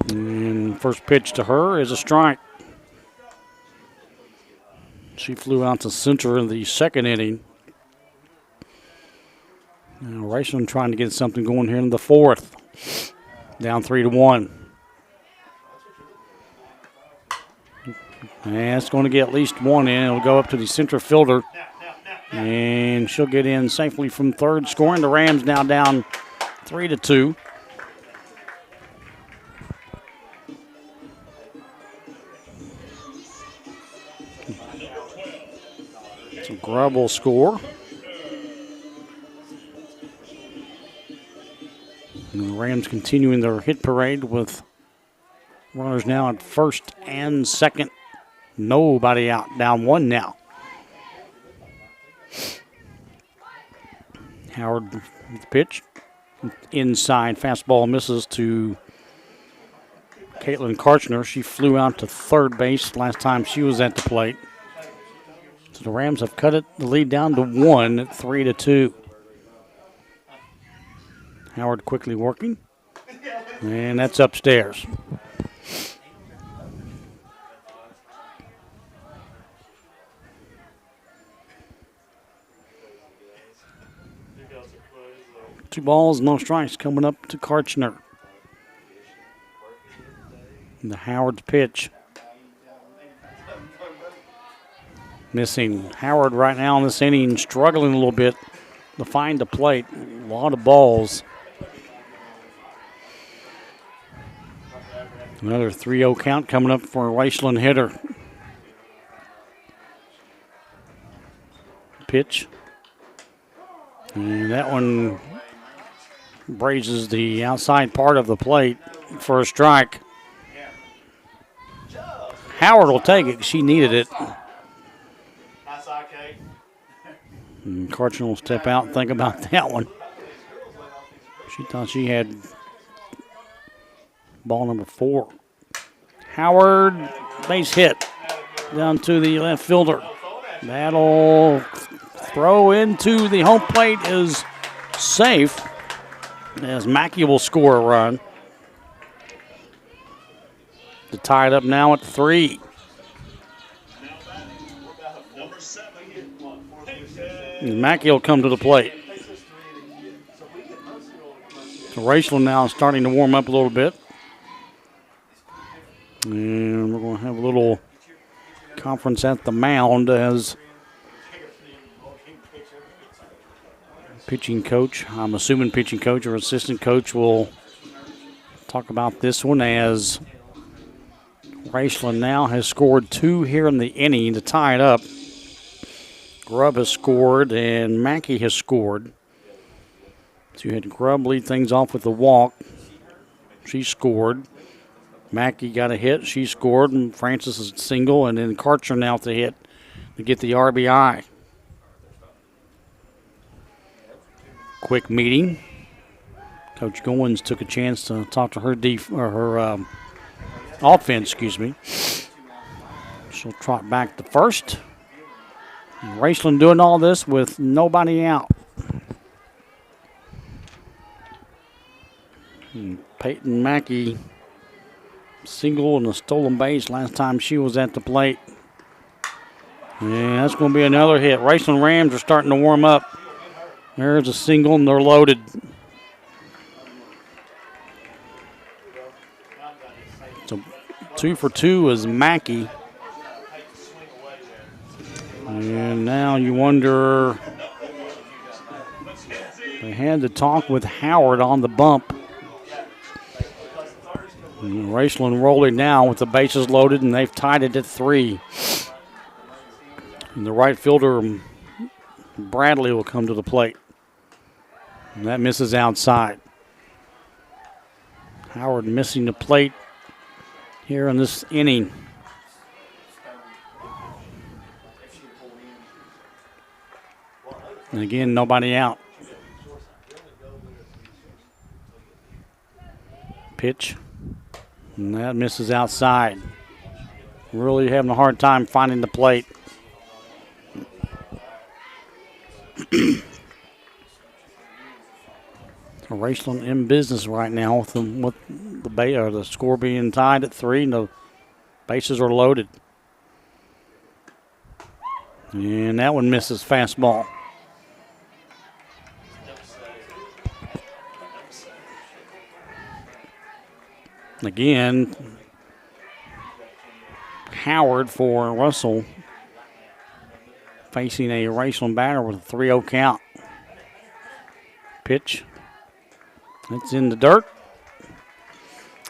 And first pitch to her is a strike. She flew out to center in the second inning. Now Raceland trying to get something going here in the fourth. Down 3-1. And it's going to get at least 1 in. It'll go up to the center fielder. And she'll get in safely from third, scoring. The Rams now down 3-2. So Grubb will score. And the Rams continuing their hit parade with Runners now at first and second. Nobody out. Down 1 now. Howard with the pitch. Inside fastball misses to Caitlin Karchner. She flew out to third base last time she was at the plate. So the Rams have cut the lead down to 1 at 3-2. Howard quickly working. And that's upstairs. Two balls, no strikes coming up to Karchner. The Howard's pitch. Missing. Howard right now in this inning struggling a little bit to find the plate. A lot of balls. Another 3-0 count coming up for a Raceland hitter. Pitch. And that one grazes the outside part of the plate for a strike. Howard will take it. She needed it. And Karchner will step out and think about that one. She thought she had ball number 4. Howard, base hit down to the left fielder. That'll throw into the home plate is safe as Mackey will score a run. To tie it up now at 3. And Mackey will come to the plate. So Raceland now is starting to warm up a little bit. And we're going to have a little conference at the mound as pitching coach, I'm assuming pitching coach or assistant coach will talk about this one as Raceland now has scored 2 here in the inning to tie it up. Grubb has scored and Mackey has scored. So you had Grubb lead things off with a walk. She scored. Mackey got a hit. She scored. And Francis is single. And then Karcher now to hit to get the RBI. Quick meeting. Coach Goins took a chance to talk to her offense, excuse me. She'll trot back to first. And Raceland doing all this with nobody out. And Peyton Mackey single and a stolen base last time she was at the plate. And that's going to be another hit. Raceland Rams are starting to warm up. There's a single and they're loaded. So 2 for 2 is Mackey. And now you wonder, they had to talk with Howard on the bump. And Raceland rolling now with the bases loaded, and they've tied it at 3. And the right fielder, Bradley, will come to the plate. And that misses outside. Howard missing the plate here in this inning. And again, nobody out. Pitch. And that misses outside. Really having a hard time finding the plate. Raceland in business right now with the score being tied at 3 and the bases are loaded. And that one misses fastball. Again, Howard for Russell facing a Raceland batter with a 3-0 count. Pitch. It's in the dirt.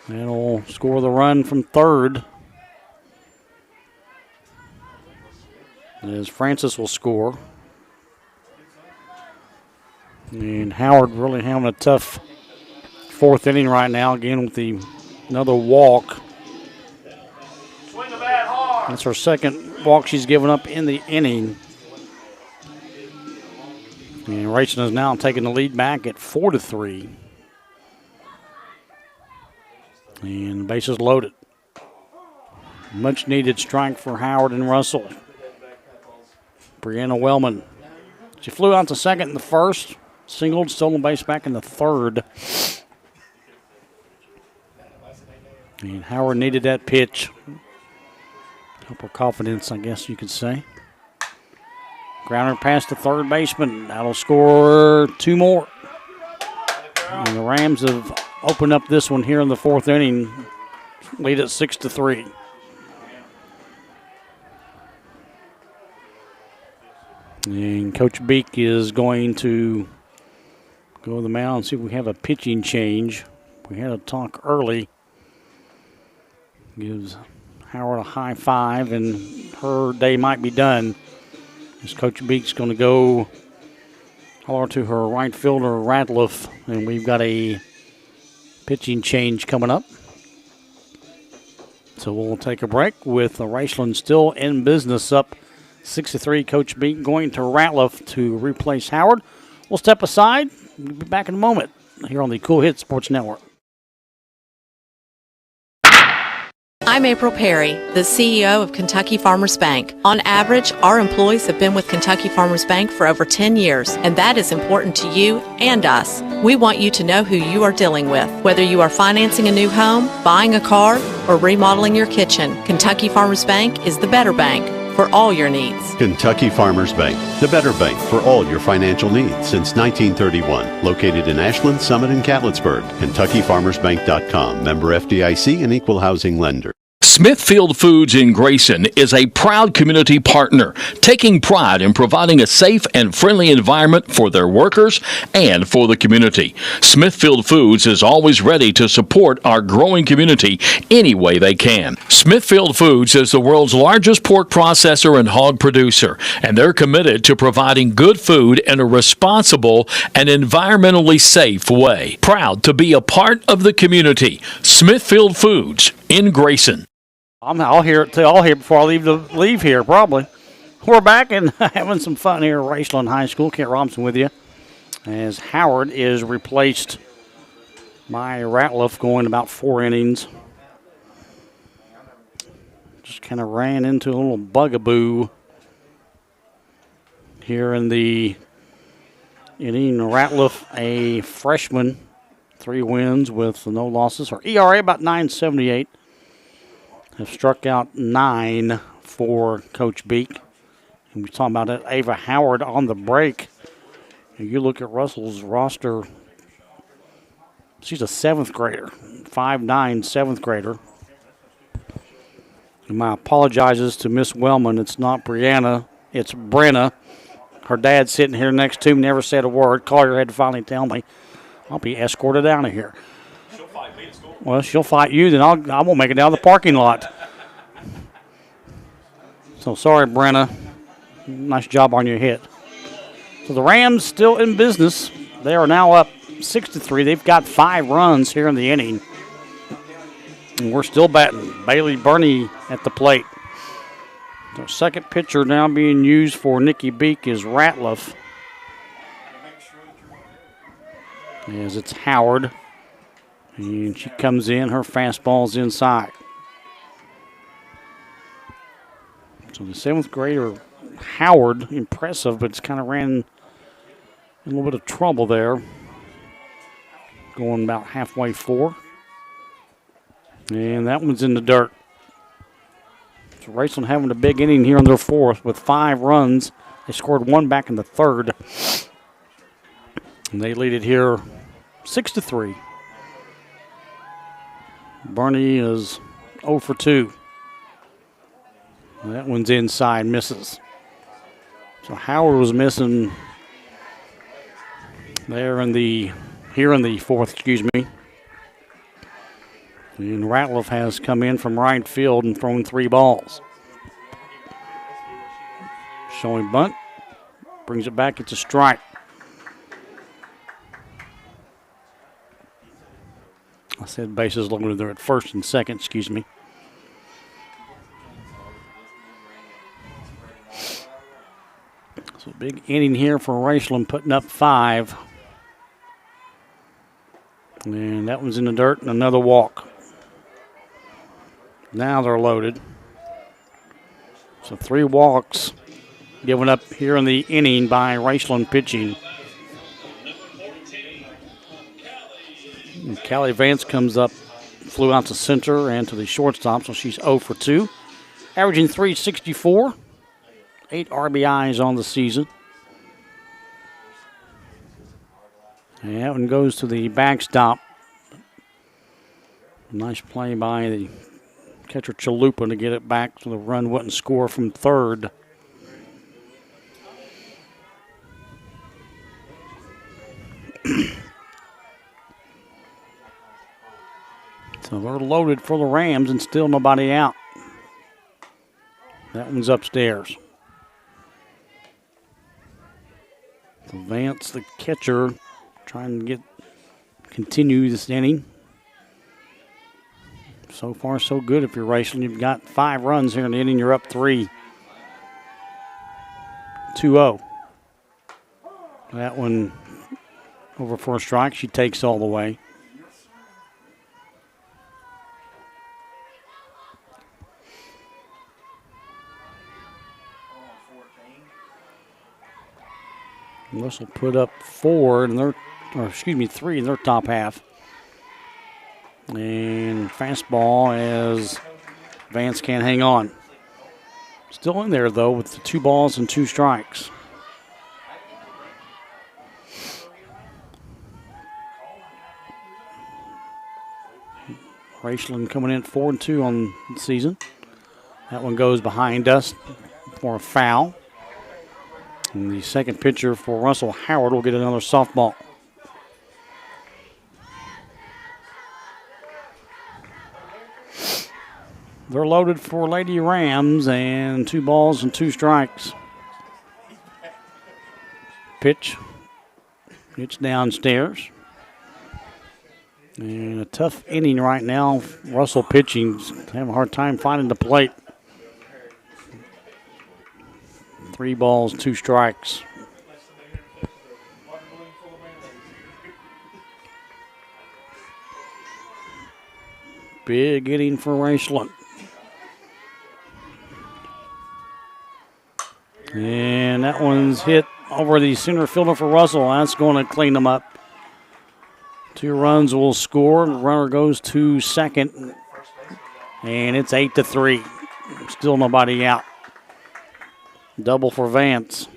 That'll score the run from third. As Francis will score. And Howard really having a tough 4th inning right now, again with another walk That's her second walk she's given up in the inning. And Raceland is now taking the lead back at 4-3. And the bases loaded. Much needed strike for Howard and Russell. Brianna Wellman. She flew out to second in the first. Singled, stolen base back in the third. And Howard needed that pitch. Help her confidence, I guess you could say. Grounder past the third baseman. That'll score 2 more. And the Rams have opened up this one here in the 4th inning. Lead at 6-3. And Coach Beek is going to go to the mound and see if we have a pitching change. We had a talk early. Gives Howard a high five, and her day might be done. As Coach Beek's going to go over to her right fielder, Ratliff, and we've got a pitching change coming up. So we'll take a break with Raceland still in business, up 6-3. Coach Beek going to Ratliff to replace Howard. We'll step aside. We'll be back in a moment here on the Cool Hit Sports Network. I'm April Perry, the CEO of Kentucky Farmers Bank. On average, our employees have been with Kentucky Farmers Bank for over 10 years, and that is important to you and us. We want you to know who you are dealing with. Whether you are financing a new home, buying a car, or remodeling your kitchen, Kentucky Farmers Bank is the better bank for all your needs. Kentucky Farmers Bank, the better bank for all your financial needs since 1931. Located in Ashland, Summit, and Catlettsburg. KentuckyFarmersBank.com. Member FDIC and Equal Housing Lender. Smithfield Foods in Grayson is a proud community partner, taking pride in providing a safe and friendly environment for their workers and for the community. Smithfield Foods is always ready to support our growing community any way they can. Smithfield Foods is the world's largest pork processor and hog producer, and they're committed to providing good food in a responsible and environmentally safe way. Proud to be a part of the community. Smithfield Foods in Grayson. I'll hear it before I leave here, probably. We're back and having some fun here at Raceland High School. Kent Robinson with you. As Howard is replaced by Ratliff, going about 4 innings. Just kind of ran into a little bugaboo here in the inning. Ratliff, a freshman, 3 wins with no losses. Her ERA about 9.78. Have struck out 9 for Coach Beek. And we're talking about that Ava Howard on the break. And you look at Russell's roster, she's a 7th grader, 5'9", 7th grader. And my apologizes to Miss Wellman. It's not Brianna, it's Brenna. Her dad's sitting here next to me, never said a word. Collier had to finally tell me. I'll be escorted out of here. She'll fight me at school. Well, she'll fight you, then I won't make it down the parking lot. So sorry, Brenna. Nice job on your hit. So the Rams still in business. They are now up 6-3. They've got 5 runs here in the inning. And we're still batting. Bailey Burney at the plate. The second pitcher now being used for Nikki Beek is Ratliff. As it's Howard. And she comes in. Her fastball's inside. So the 7th grader, Howard, impressive, but it's kind of ran in a little bit of trouble there. Going about halfway 4. And that one's in the dirt. So Raceland having a big inning here in their 4th with 5 runs. They scored 1 back in the 3rd. And they lead it here 6-3. Barney is 0 for 2. That one's inside, misses. So Howard was missing here in the 4th, excuse me. And Ratliff has come in from right field and thrown 3 balls. Showing bunt. Brings it back, it's a strike. I said bases loaded there at 1st and 2nd, excuse me. So big inning here for Raceland, putting up 5. And that one's in the dirt and another walk. Now they're loaded. So 3 walks given up here in the inning by Raceland pitching. And Callie Vance comes up, flew out to center and to the shortstop, so she's 0 for 2. Averaging .364, 8 RBIs on the season. And that one goes to the backstop. Nice play by the catcher Chalupa to get it back so the run wouldn't score from third. So they're loaded for the Rams and still nobody out. That one's upstairs. So Vance, the catcher, trying to continue this inning. So far, so good if you're Raceland. You've got 5 runs here in the inning. You're up 3. 2-0. That one over for a strike. She takes all the way. Russell put up 3 in their top half. And fastball as Vance can't hang on. Still in there, though, with the 2 balls and 2 strikes. Raceland coming in 4-2 on the season. That one goes behind us for a foul. And the second pitcher for Russell, Howard, will get another softball. They're loaded for Lady Rams and 2 balls and 2 strikes. Pitch. It's downstairs. And a tough inning right now. Russell pitching, having a hard time finding the plate. 3 balls, 2 strikes. Big inning for Raceland. And that one's hit over the center fielder for Russell. That's going to clean them up. 2 runs will score. The runner goes to second. And it's 8-3. Still nobody out. Double for Vance.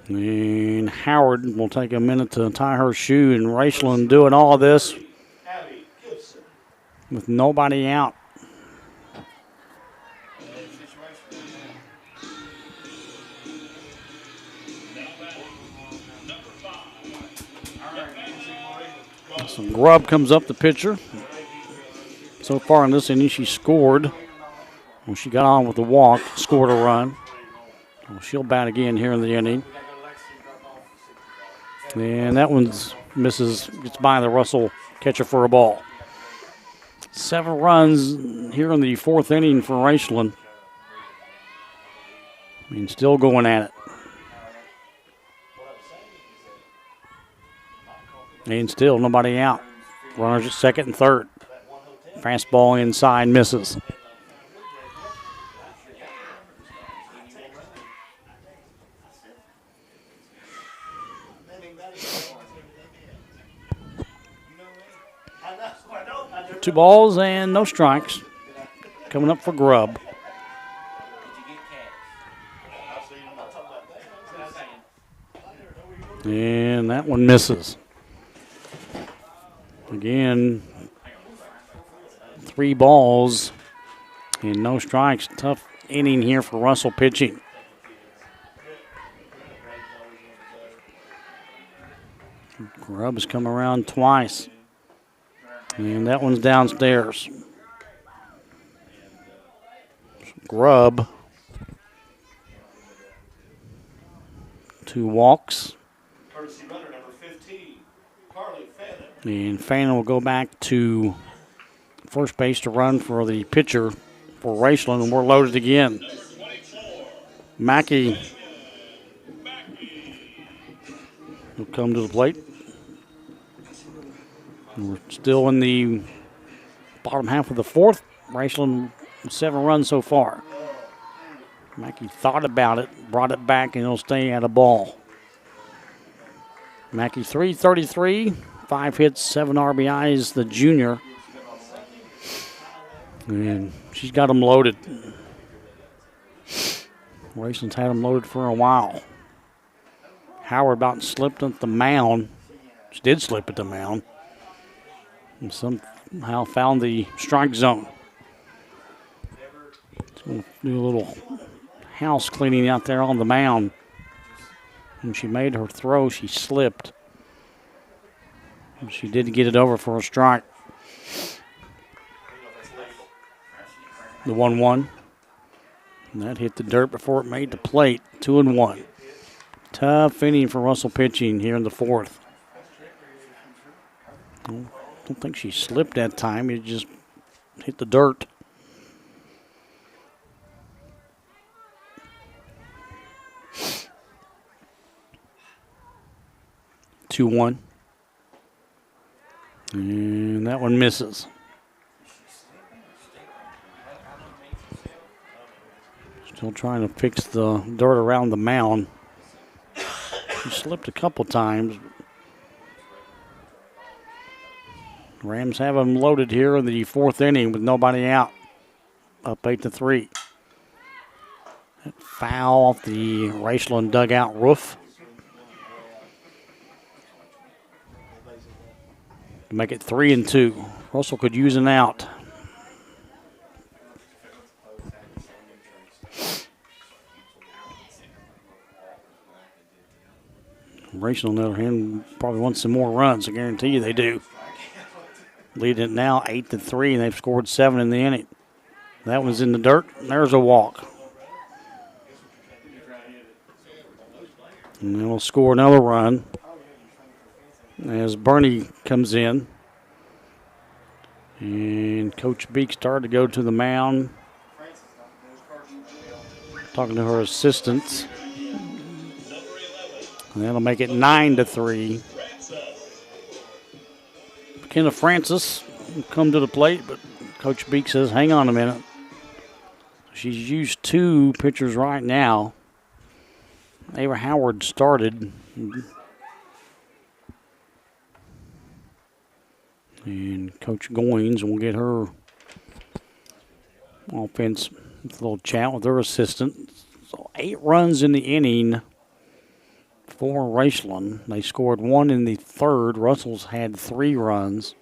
And Howard will take a minute to tie her shoe, and Raceland doing all of this with nobody out. So Grubb comes up, the pitcher. So far in this inning, she scored. Well, she got on with the walk, scored a run. Well, she'll bat again here in the inning. And that one's misses, gets by the Russell catcher for a ball. 7 runs here in the 4th inning for Raceland. And still going at it. And still nobody out. Runners at second and third. Fastball inside, misses. Two balls and no strikes. Coming up for Grubb. And that one misses. Again, 3 balls and no strikes. Tough inning here for Russell pitching. Grubb has come around twice. And that one's downstairs. Grubb. 2 walks. And Fannin will go back to first base to run for the pitcher for Raceland, and we're loaded again. Mackey will come to the plate. We're still in the bottom half of the fourth. Raceland 7 runs so far. Mackey thought about it, brought it back, and it'll stay at a ball. Mackey 333, 5 hits, 7 RBIs, the junior. And she's got them loaded. Raceland's had them loaded for a while. Howard about slipped at the mound. She did slip at the mound. And somehow found the strike zone. So do a little house cleaning out there on the mound. When she made her throw, she slipped. And she did get it over for a strike. The 1-1. And that hit the dirt before it made the plate. 2-1. Tough inning for Russell pitching here in the fourth. I don't think she slipped that time. It just hit the dirt. Two one. And that one misses. Still trying to fix the dirt around the mound. She slipped a couple times. Rams have them loaded here in the fourth inning with nobody out. Up 8-3. That foul off the Raceland dugout roof. To make it 3-2. Russell could use an out. Raceland, on the other hand, probably wants some more runs. I guarantee you they do. Leading it now 8-3, and they've scored 7 in the inning. That one's in the dirt. There's a walk. And they'll score another run as Bernie comes in. And Coach Beek started to go to the mound, talking to her assistants. And that'll make it 9-3. McKenna Francis will come to the plate, but Coach Beek says, hang on a minute. She's used 2 pitchers right now. Ava Howard started. And Coach Goins will get her offense with a little chat with her assistant. So 8 runs in the inning for Raceland. They scored 1 in the third. Russell's had 3 runs.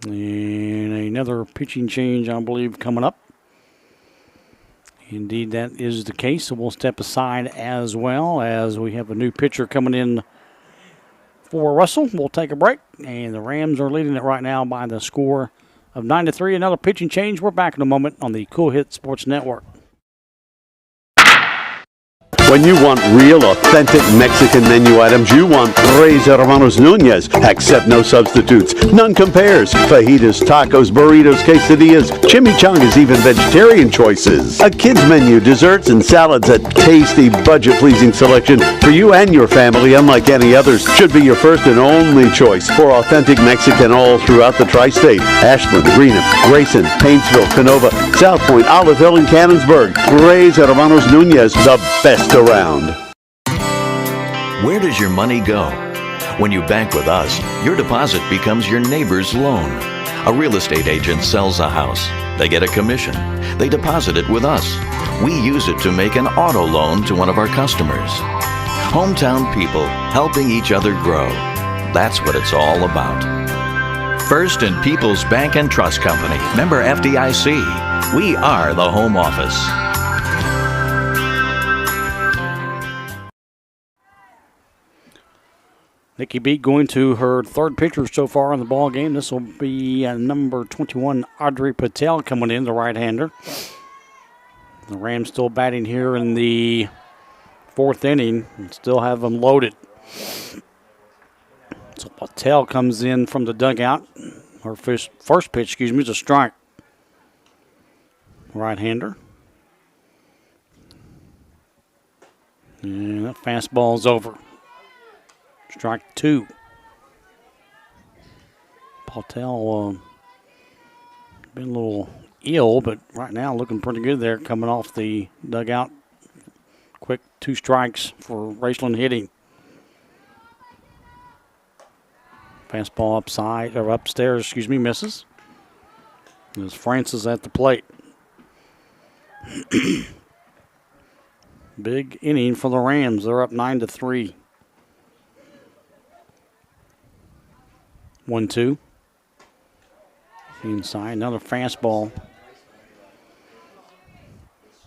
And another pitching change, I believe, coming up. Indeed, that is the case. So we'll step aside as well as we have a new pitcher coming in for Russell. We'll take a break. And the Rams are leading it right now by the score of 9-3. Another pitching change. We're back in a moment on the Cool Hit Sports Network. When you want real, authentic Mexican menu items, you want Tres Hermanos Nunez. Accept no substitutes. None compares. Fajitas, tacos, burritos, quesadillas, chimichangas, even vegetarian choices. A kids menu, desserts and salads, a tasty, budget-pleasing selection for you and your family, unlike any others. Should be your first and only choice for authentic Mexican all throughout the tri-state. Ashland, Greenham, Grayson, Paintsville, Canova, South Point, Olive Hill, and Cannonsburg. Tres Hermanos Nunez, the best around. Where does your money go? When you bank with us, your deposit becomes your neighbor's loan. A real estate agent sells a house. They get a commission. They deposit it with us. We use it to make an auto loan to one of our customers. Hometown people helping each other grow. That's what it's all about. First and People's Bank and Trust Company. Member FDIC. We are the home office. Nikki Beek going to her third pitcher so far in the ball game. This will be number 21, Audrey Patel, coming in, the right-hander. The Rams still batting here in the fourth inning and still have them loaded. So Patel comes in from the dugout. Her first pitch, is a strike. Right-hander. And that fastball's over. Strike 2. Patel been a little ill, but right now looking pretty good there, coming off the dugout. Quick 2 strikes for Raceland hitting. Fastball upstairs, misses. There's Francis at the plate. Big inning for the Rams. They're up 9-3. 1-2. Inside, another fastball.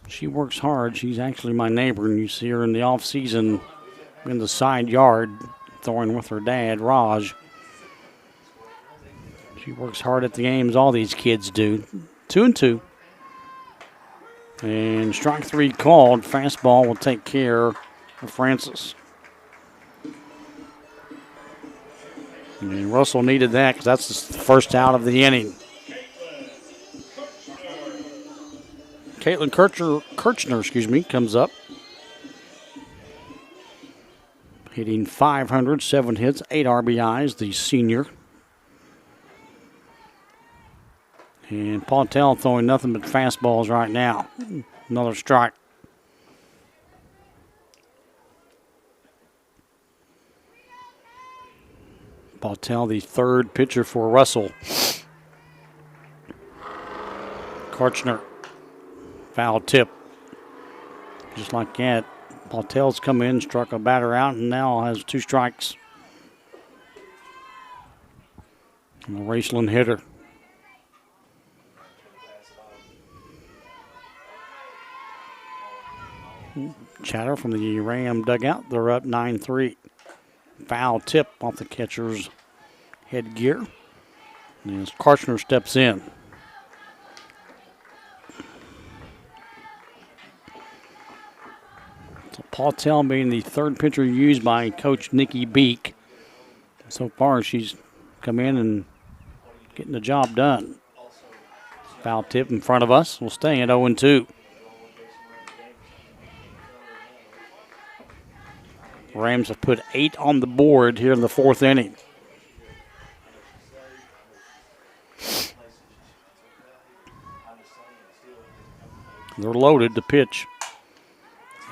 She works hard. She's actually my neighbor, and you see her in the off season in the side yard throwing with her dad, Raj. She works hard at the games. All these kids do. 2-2. And strike 3 called. Fastball will take care of Francis. And Russell needed that because that's the first out of the inning. Caitlin Kirchner, comes up. Hitting .500, 7 hits, 8 RBIs, the senior. And Patel throwing nothing but fastballs right now. Another strike. Patel, the third pitcher for Russell. Kirchner, foul tip. Just like that, Patel's come in, struck a batter out, and now has 2 strikes. And the Raceland hitter. Chatter from the Ram dugout. They're up 9-3. Foul tip off the catcher's headgear. And as Kirchner steps in. So Patel being the third pitcher used by Coach Nikki Beek. So far, she's come in and getting the job done. Foul tip in front of us. We'll stay at 0-2. Rams have put 8 on the board here in the 4th inning. They're loaded to pitch.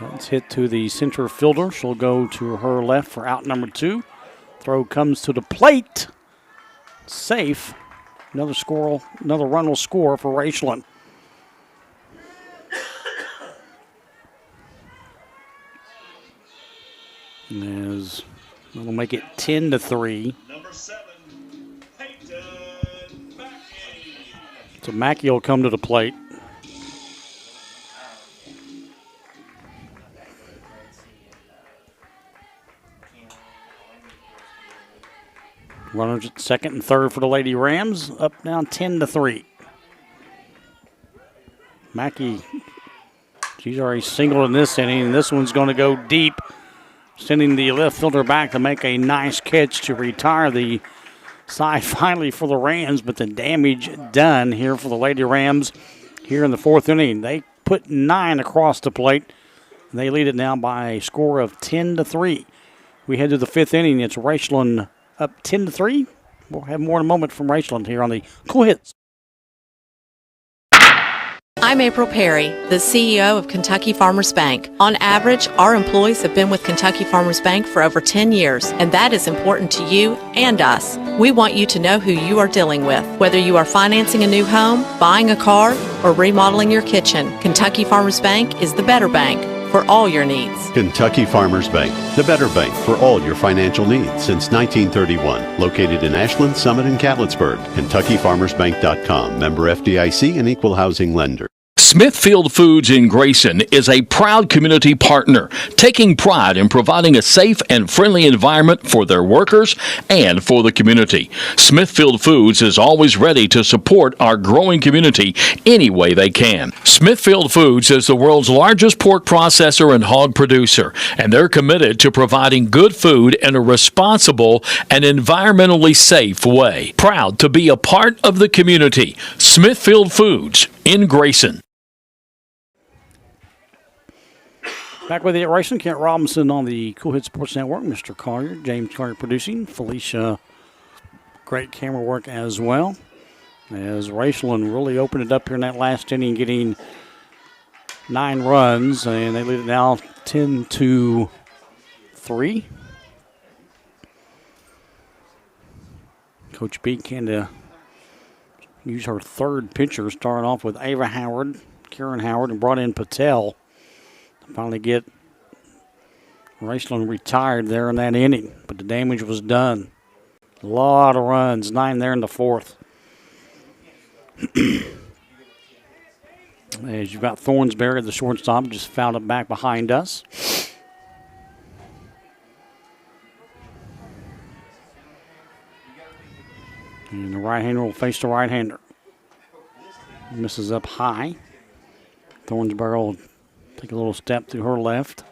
That's hit to the center fielder. She'll go to her left for out number 2. Throw comes to the plate. Safe. Another run will score for Raceland. As we'll make it 10-3. So Mackey will come to the plate. Runners at second and third for the Lady Rams. Up now 10-3. Mackey, she's already singled in this inning, and this one's going to go deep, sending the left fielder back to make a nice catch to retire the side finally for the Rams, but the damage done here for the Lady Rams here in the 4th inning. They put 9 across the plate. They lead it now by a score of 10-3. We head to the 5th inning. It's Raceland up 10-3. We'll have more in a moment from Raceland here on the Cool Hits. I'm April Perry, the CEO of Kentucky Farmers Bank. On average, our employees have been with Kentucky Farmers Bank for over 10 years, and that is important to you and us. We want you to know who you are dealing with. Whether you are financing a new home, buying a car, or remodeling your kitchen, Kentucky Farmers Bank is the better bank for all your needs. Kentucky Farmers Bank, the better bank for all your financial needs since 1931. Located in Ashland, Summit, and Catlettsburg. KentuckyFarmersBank.com. Member FDIC and Equal Housing Lender. Smithfield Foods in Grayson is a proud community partner, taking pride in providing a safe and friendly environment for their workers and for the community. Smithfield Foods is always ready to support our growing community any way they can. Smithfield Foods is the world's largest pork processor and hog producer, and they're committed to providing good food in a responsible and environmentally safe way. Proud to be a part of the community. Smithfield Foods in Grayson. Back with you at Raceland, Kent Robinson on the Cool Hit Sports Network. Mr. Collier, James Collier producing. Felicia, great camera work as well. As Raceland really opened it up here in that last inning, getting 9 runs, and they lead it now 10-3. Coach Beak had to use her third pitcher, starting off with Ava Howard, Karen Howard, and brought in Patel. Finally get Raceland retired there in that inning, but the damage was done. A lot of runs, 9 there in the 4th. As you've got Thornsberry, the shortstop, just fouled it back behind us. And the right-hander will face the right-hander. Misses up high. Thornsberry will take a little step to her left.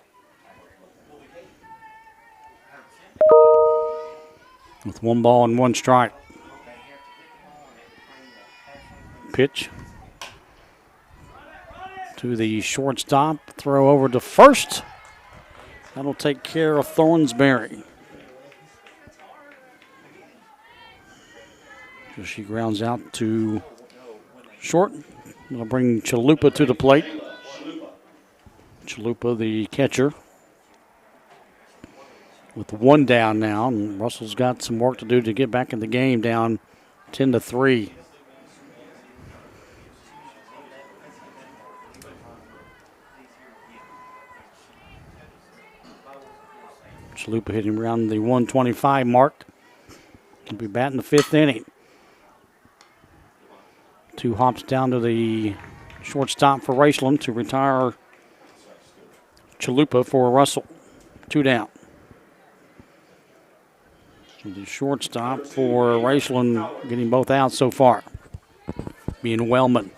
With 1 ball and 1 strike. Pitch to the shortstop. Throw over to first. That'll take care of Thornsberry. So she grounds out to short. It'll bring Chalupa to the plate. Chalupa, the catcher, with 1 down now, and Russell's got some work to do to get back in the game, down 10-3. Chalupa hitting around the 125 mark. He'll be batting the 5th inning. 2 hops down to the shortstop for Raceland to retire Chalupa for Russell. 2 down. So the shortstop for Raceland getting both out so far, being Wellman.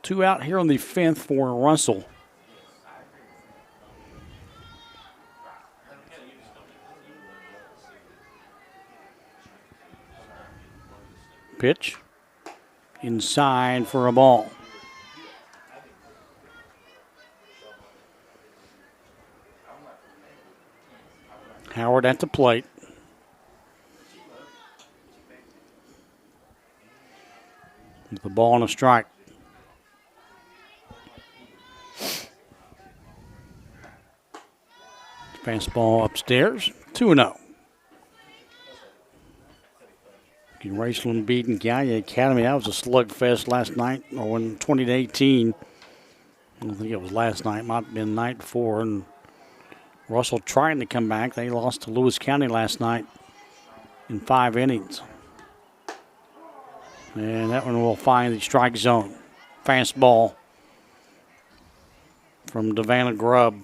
Two out here on the 5th for Russell. Pitch. Inside for a ball. Howard at the plate. With the ball and a strike. Fastball upstairs. 2-0. Raceland beating Gallia Academy. That was a slugfest last night, or in 2018. I don't think it was last night. Might have been the night before. And Russell trying to come back. They lost to Lewis County last night in 5 innings. And that one will find the strike zone. Fastball from Davana Grubb.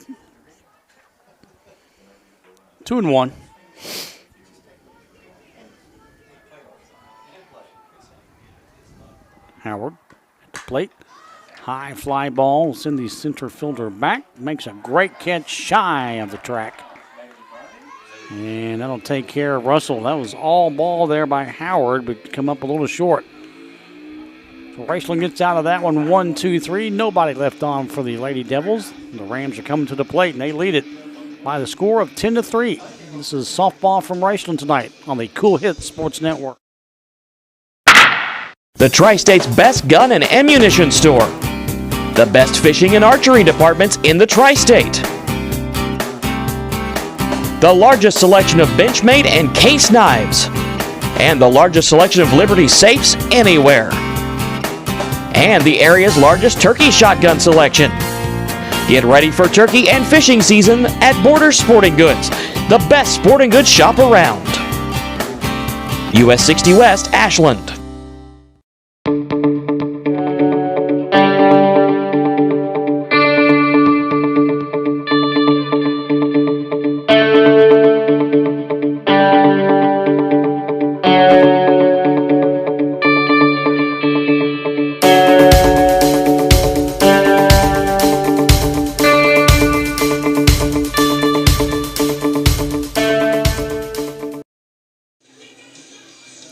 2-1. Howard at the plate. High fly ball. Send the center fielder back. Makes a great catch shy of the track. And that'll take care of Russell. That was all ball there by Howard, but come up a little short. So Raceland gets out of that one 1-2-3. Nobody left on for the Lady Devils. The Rams are coming to the plate, and they lead it by the score of 10-3. This is softball from Raceland tonight on the Cool Hit Sports Network. The Tri-State's best gun and ammunition store. The best fishing and archery departments in the Tri-State. The largest selection of Benchmade and case knives. And the largest selection of Liberty safes anywhere. And the area's largest turkey shotgun selection. Get ready for turkey and fishing season at Border Sporting Goods, the best sporting goods shop around. US 60 West, Ashland.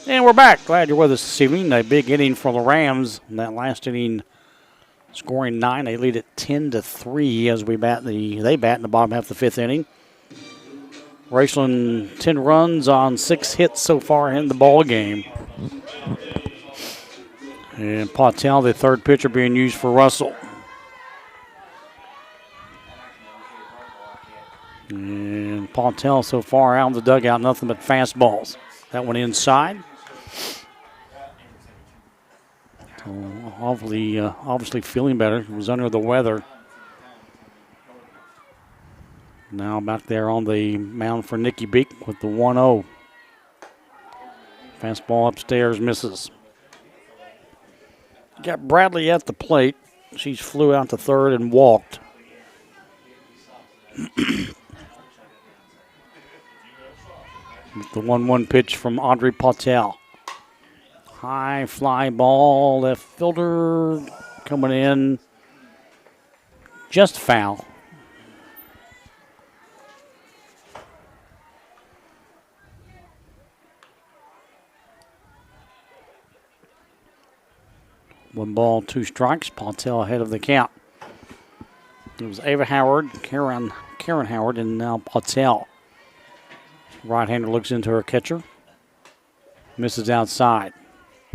And we're back. Glad you're with us this evening. A big inning for the Rams. In that last inning, scoring 9. They lead at 10-3 as they bat in the bottom half of the fifth inning. Raceland 10 runs on 6 hits so far in the ball game. And Pautel, the third pitcher, being used for Russell. And Pautel so far out of the dugout, nothing but fastballs. That one inside. So obviously feeling better. He was under the weather. Now back there on the mound for Nicky Beek with the 1-0. Fastball upstairs misses. Got Bradley at the plate. She flew out to third and walked. With the 1-1 pitch from Audrey Pautel. High fly ball, left fielder coming in. Just foul. One ball, 2 strikes. Pautel ahead of the count. It was Ava Howard, Karen Howard, and now Pautel. Right-hander looks into her catcher. Misses outside.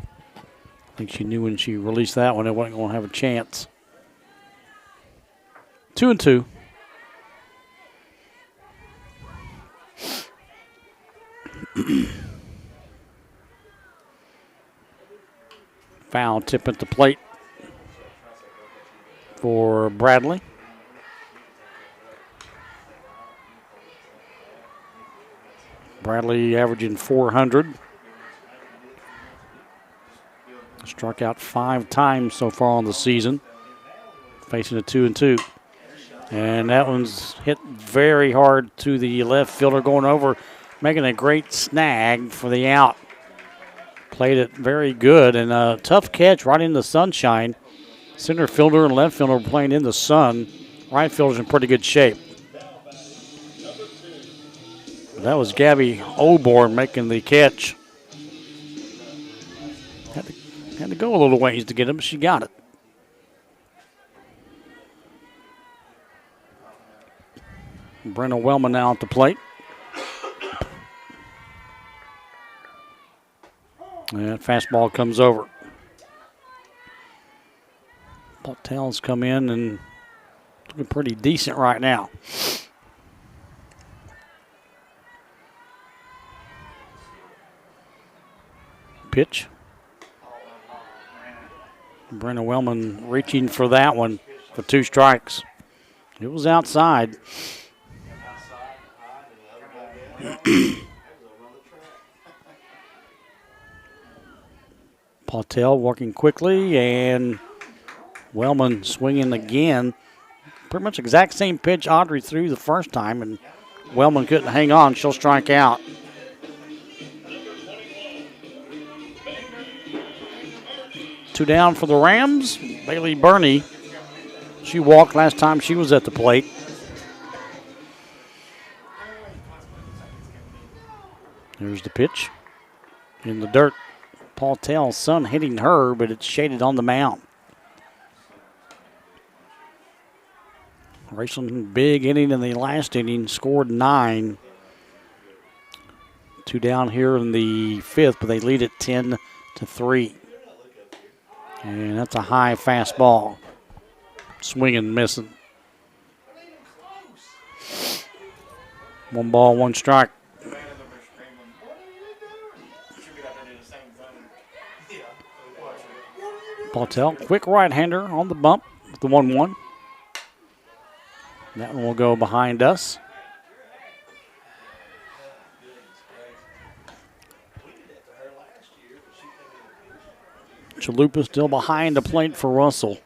I think she knew when she released that one it wasn't going to have a chance. 2-2. Foul tip at the plate for Bradley. Bradley averaging 400. Struck out 5 times so far on the season. Facing a 2-2. And that one's hit very hard to the left fielder going over, making a great snag for the out. Played it very good and a tough catch right in the sunshine. Center fielder and left fielder playing in the sun. Right fielder's in pretty good shape. That was Gabby Oborn making the catch. Had to go a little ways to get him, but she got it. Brenna Wellman now at the plate. And fastball comes over. Pautel's come in and looking pretty decent right now. Pitch. Brenna Wellman reaching for that one for 2 strikes. It was outside. Pautel working quickly and Wellman swinging again. Pretty much exact same pitch Audrey threw the first time and Wellman couldn't hang on. She'll strike out. Two down for the Rams. Bailey Burney. She walked last time she was at the plate. There's the pitch. In the dirt. Pautel's sun hitting her, but it's shaded on the mound. Raceland big inning in the last inning. Scored 9. 2 down here in the 5th, but they lead it 10-3. And that's a high fastball. Swinging, missing. 1 ball, 1 strike. Pautel, quick right-hander on the bump with the 1-1. That one will go behind us. Chalupa still behind the plate for Russell.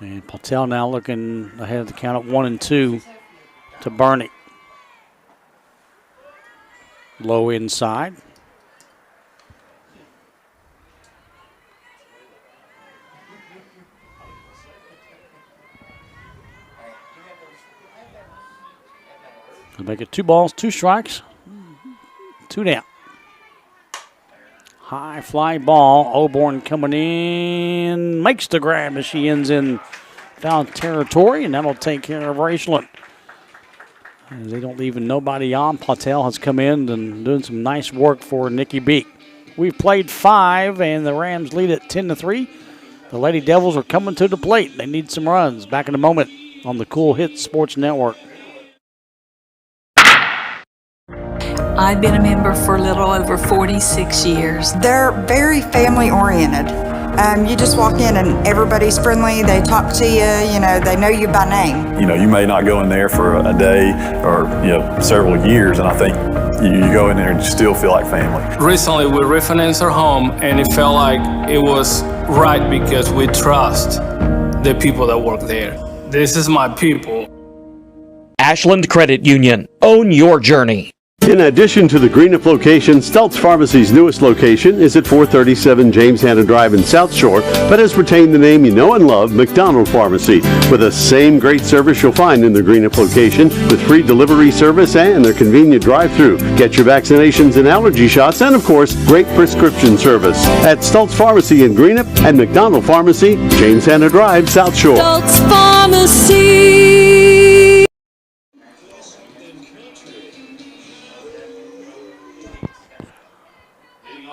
And Patel now looking ahead of the count at 1-2 to Bernie. Low inside. They'll make it 2 balls, 2 strikes, 2 down. High fly ball. Oborn coming in. Makes the grab as she ends in foul territory, and that'll take care of Raceland. They don't leaving nobody on. Patel has come in and doing some nice work for Nikki Beek. We've played 5, and the Rams lead at 10-3. The Lady Devils are coming to the plate. They need some runs. Back in a moment on the Cool Hits Sports Network. I've been a member for a little over 46 years. They're very family oriented. You just walk in and everybody's friendly. They talk to you, they know you by name. You may not go in there for a day or, several years, and I think you go in there and you still feel like family. Recently, we refinanced our home, and it felt like it was right because we trust the people that work there. This is my people. Ashland Credit Union. Own your journey. In addition to the Greenup location, Stelz Pharmacy's newest location is at 437 James Hanna Drive in South Shore, but has retained the name you know and love, McDonald Pharmacy, with the same great service you'll find in the Greenup location, with free delivery service and their convenient drive-thru. Get your vaccinations and allergy shots, and of course, great prescription service at Stelz Pharmacy in Greenup and McDonald Pharmacy, James Hanna Drive, South Shore. Stelz Pharmacy.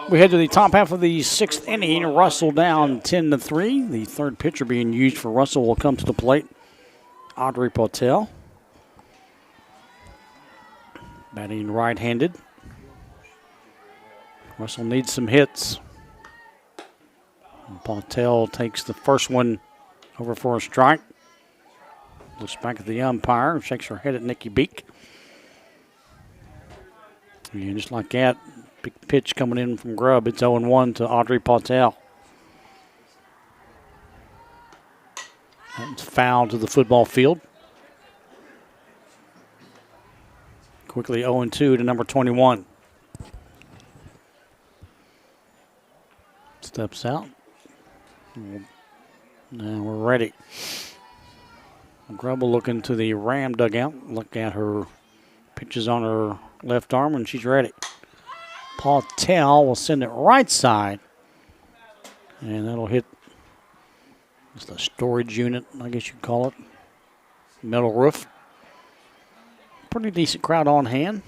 We head to the top half of the 6th inning. Russell down 10-3. The third pitcher being used for Russell will come to the plate. Audrey Patel. Batting right-handed. Russell needs some hits. And Patel takes the first one over for a strike. Looks back at the umpire. Shakes her head at Nikki Beek. And just like that, big pitch coming in from Grubb. It's 0-1 to Audrey Patel. That's foul to the football field. Quickly 0-2 to number 21. Steps out. Now we're ready. Grubb will look into the Ram dugout. Look at her pitches on her left arm when she's ready. Patel will send it right side. And that'll hit just a storage unit, I guess you'd call it. Metal roof. Pretty decent crowd on hand.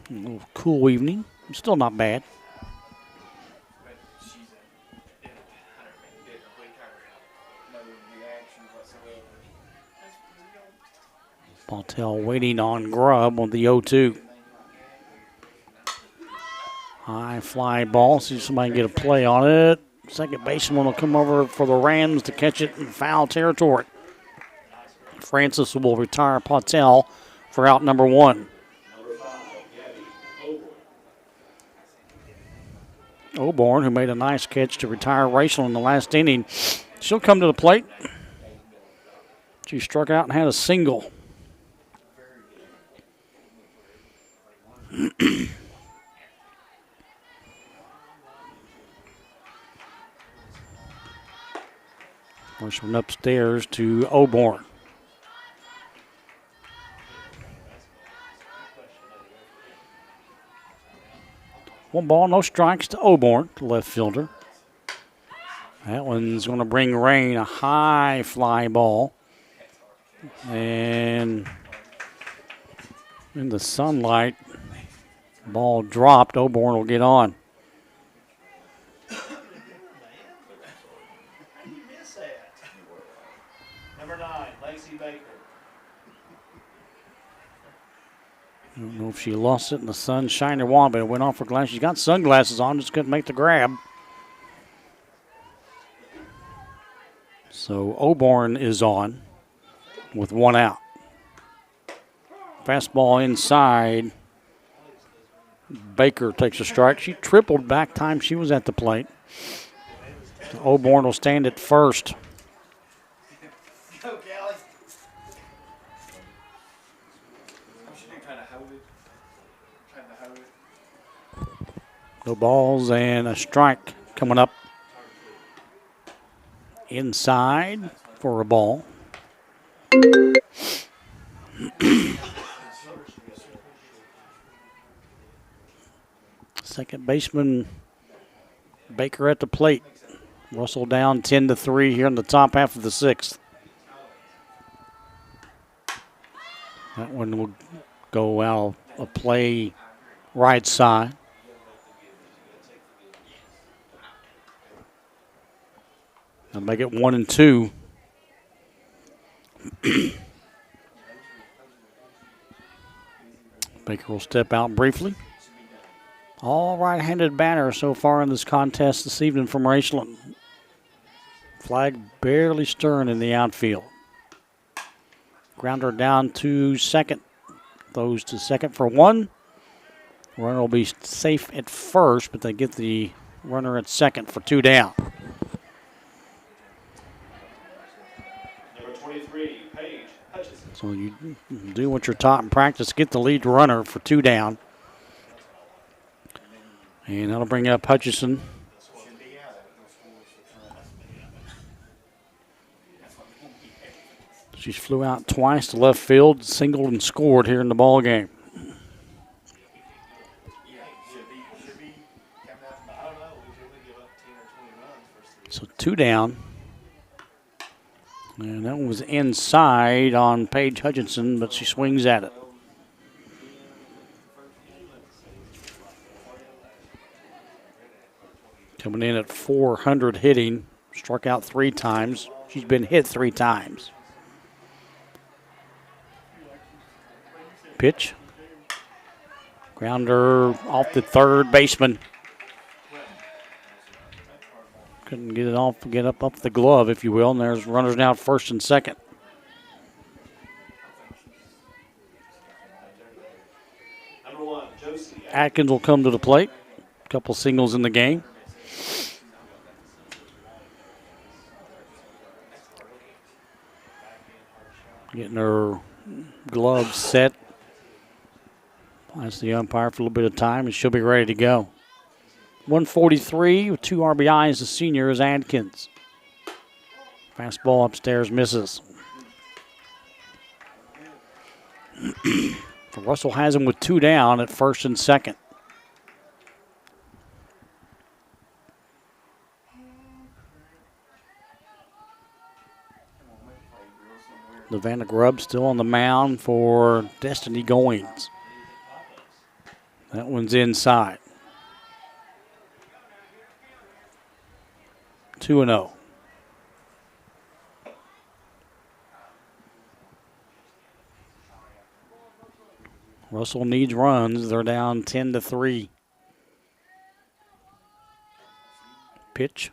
A little cool evening. Still not bad. Patel waiting on Grubb on the 0-2. High fly ball. See if somebody can get a play on it. Second baseman will come over for the Rams to catch it in foul territory. Francis will retire Patel for out number 1. Oborn, who made a nice catch to retire Raceland in the last inning, she'll come to the plate. She struck out and had a single. First one upstairs to Oborn. One ball, no strikes to Oborn, the left fielder. That one's going to bring rain, a high fly ball. And in the sunlight, ball dropped. Oborn will get on. Number 9, Lacey Baker. I don't know if she lost it in the sunshine or what, but it went off her glass. She's got sunglasses on, just couldn't make the grab. So Oborn is on with 1 out. Fastball inside. Baker takes a strike. She tripled back time she was at the plate. Oborn will stand at first. No balls and a strike coming up inside for a ball. Second baseman Baker at the plate. Russell down 10-3 here in the top half of the sixth. That one will go out of play right side. They'll make it 1-2. Baker will step out briefly. All right-handed batter so far in this contest this evening from Raceland. Flag barely stirring in the outfield. Grounder down to second. Throws to second for one. Runner will be safe at first, but they get the runner at second for two down. So you do what you're taught in practice, get the lead runner for two down. And that'll bring up Hutchison. She flew out twice to left field, singled and scored here in the ball game. So two down. And that one was inside on Paige Hutchinson, but she swings at it. Coming in at 400 hitting, struck out 3 times. She's been hit 3 times. Pitch. Grounder off the third baseman. Couldn't get it off, get up the glove, if you will. And there's runners now at first and second. Atkins will come to the plate. A couple singles in the game. Getting her gloves set. That's the umpire for a little bit of time, and she'll be ready to go. 143 with 2 RBIs. The senior is Adkins. Fastball upstairs misses. Russell has him with 2 down at first and second. Savannah Grubb still on the mound for Destiny Goings. That one's inside. 2-0. Russell needs runs. They're down 10-3. Pitch.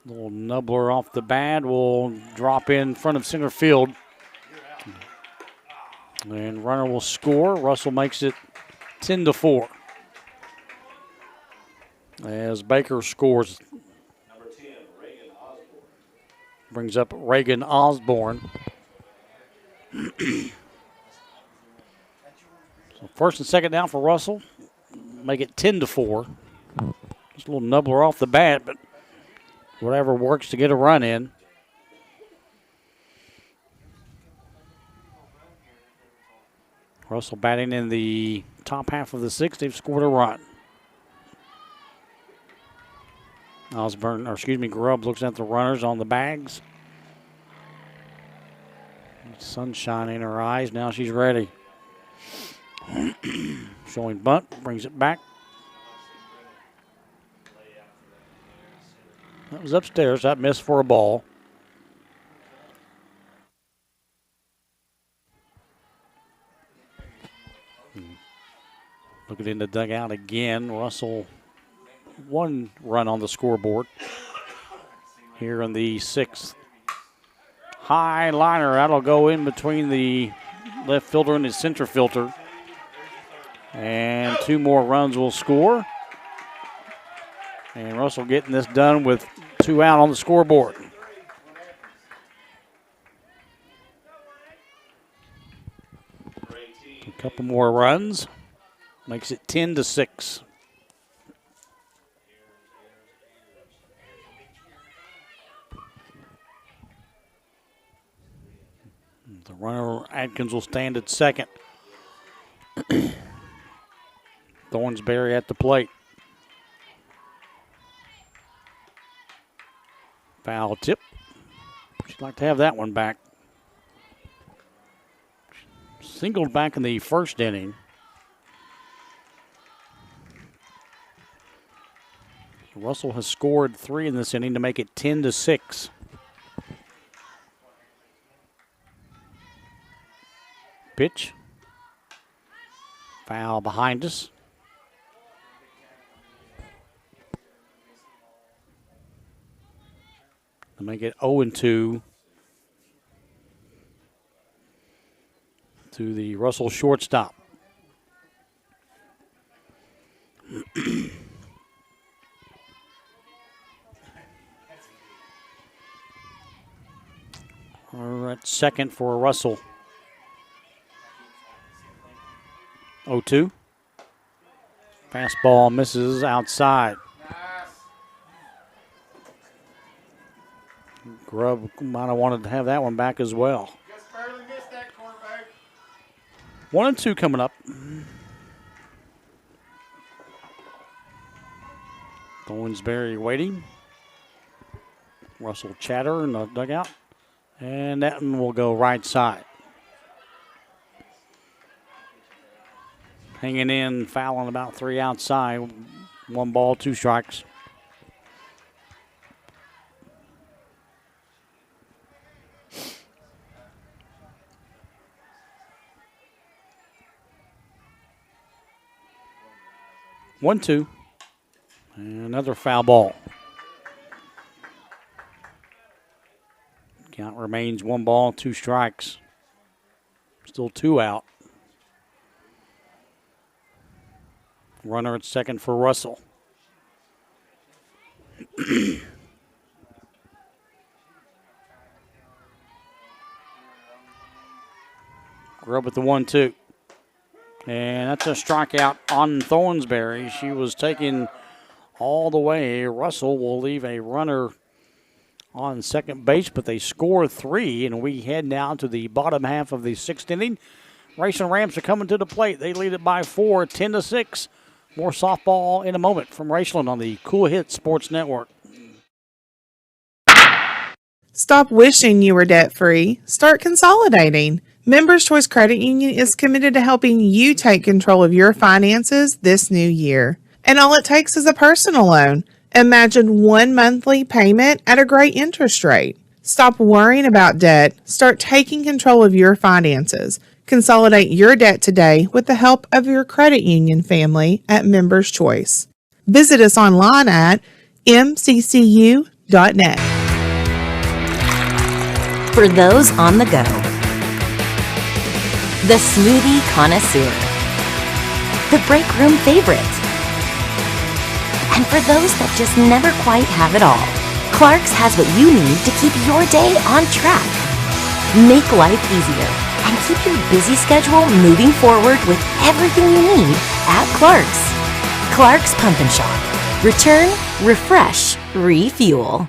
Little nubbler off the bat will drop in front of center field. And runner will score. Russell makes it 10-4. As Baker scores. Brings up Reagan Osborne. So first and second down for Russell. Make it 10-4. Just a little nubbler off the bat, but whatever works to get a run in. Russell batting in the top half of the sixth. They've scored a run. Grubb looks at the runners on the bags. Sunshine in her eyes. Now she's ready. Showing bunt. Brings it back. That was upstairs. That missed for a ball. Looking in the dugout again. Russell, 1 run on the scoreboard here in the sixth. High liner. That'll go in between the left fielder and the center fielder. And 2 more runs will score. And Russell getting this done with 2 out on the scoreboard. A couple more runs. Makes it 10-6. The runner, Atkins, will stand at second. Thornsberry at the plate. Foul tip. She'd like to have that one back. Singled back in the first inning. Russell has scored 3 in this inning to make it 10-6. Pitch. Foul behind us. To make it 0-2 to the Russell shortstop. We're at second for Russell. 0-2. Fastball misses outside. Grubb might have wanted to have that one back as well. 1-2 coming up. Thornsberry waiting. Russell Chatter in the dugout. And that one will go right side. Hanging in, fouling about 3 outside. 1 ball, 2 strikes. One, 2. And another foul ball. Count remains 1 ball, 2 strikes. Still 2 out. Runner at second for Russell. Grubb with the 1-2. And that's a strikeout on Thornsberry. She was taken all the way. Russell will leave a runner on second base, but they score 3, and we head now to the bottom half of the 6th inning. Raceland Rams are coming to the plate. They lead it by 4, 10-6. More softball in a moment from Raceland on the Cool Hits Sports Network. Stop wishing you were debt-free. Start consolidating. Members Choice Credit Union is committed to helping you take control of your finances this new year. And all it takes is a personal loan. Imagine 1 monthly payment at a great interest rate. Stop worrying about debt. Start taking control of your finances. Consolidate your debt today with the help of your credit union family at Members Choice. Visit us online at mccu.net. For those on the go, the smoothie connoisseur, the break room favorite, and for those that just never quite have it all, Clark's has what you need to keep your day on track. Make life easier and keep your busy schedule moving forward with everything you need at Clark's. Clark's Pump and Shop. Return, refresh, refuel.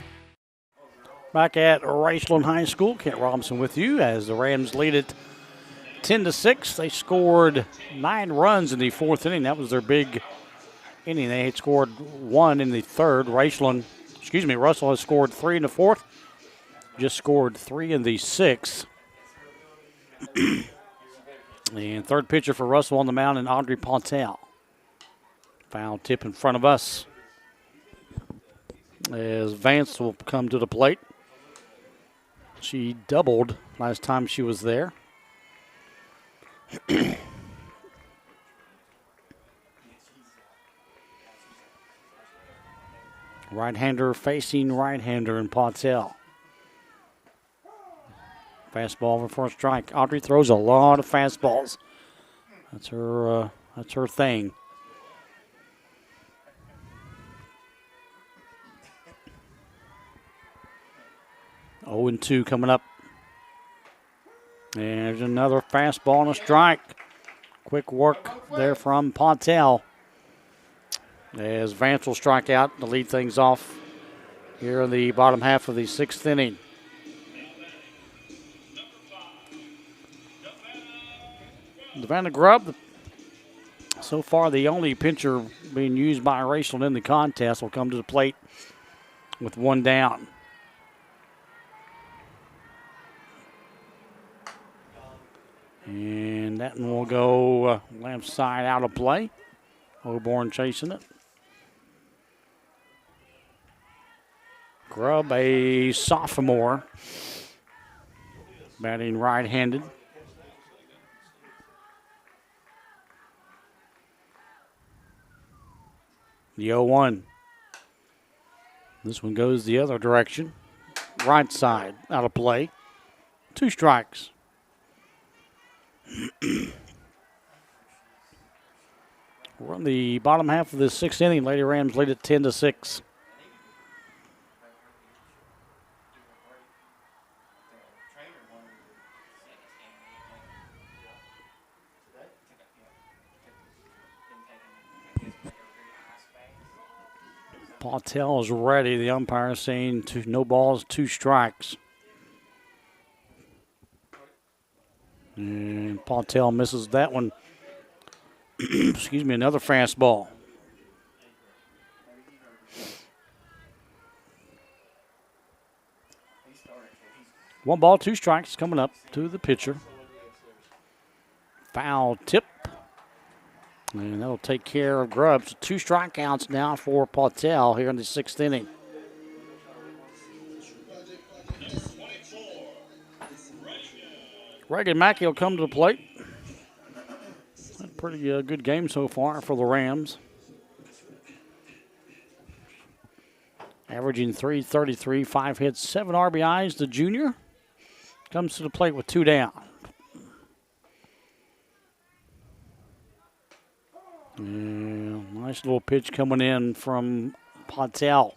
Back at Raceland High School, Kent Robinson with you as the Rams lead it 10-6. They scored 9 runs in the 4th inning. That was their big inning. They had scored 1 in the 3rd. Russell has scored 3 in the 4th. Just scored 3 in the 6th. And third pitcher for Russell on the mound, and Audrey Pontel. Foul tip in front of us as Vance will come to the plate. She doubled last time she was there. Right-hander facing right-hander in Pontel. Fastball for first strike. Audrey throws a lot of fastballs. That's her That's her thing. Oh, and 2 coming up. And there's another fastball and a strike. Quick work there from Pontel. As Vance will strike out to lead things off here in the bottom half of the 6th inning. Savannah Grubb, so far the only pitcher being used by Raceland in the contest, will come to the plate with 1 down. And that one will go left side out of play. Oborn chasing it. Grubb, a sophomore, batting right-handed. The 0-1. This one goes the other direction. Right side out of play. 2 strikes. We're in the bottom half of the 6th inning. Lady Rams lead at 10-6. Pontel is ready. The umpire is saying no balls, 2 strikes. And Pontel misses that one. Excuse me, another fastball. One ball, 2 strikes coming up to the pitcher. Foul tip. And that'll take care of Grubb. So 2 strikeouts now for Pontel here in the 6th inning. Reagan Mackey will come to the plate. A pretty good game so far for the Rams. Averaging .333, 5 hits, 7 RBIs. The junior comes to the plate with 2 down. And nice little pitch coming in from Pontel.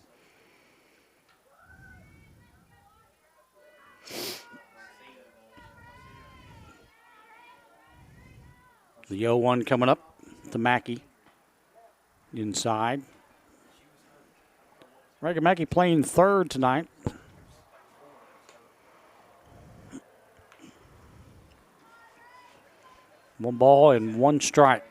The 0-1 coming up to Mackey. Inside. Reagan Mackey playing third tonight. One ball and 1 strike.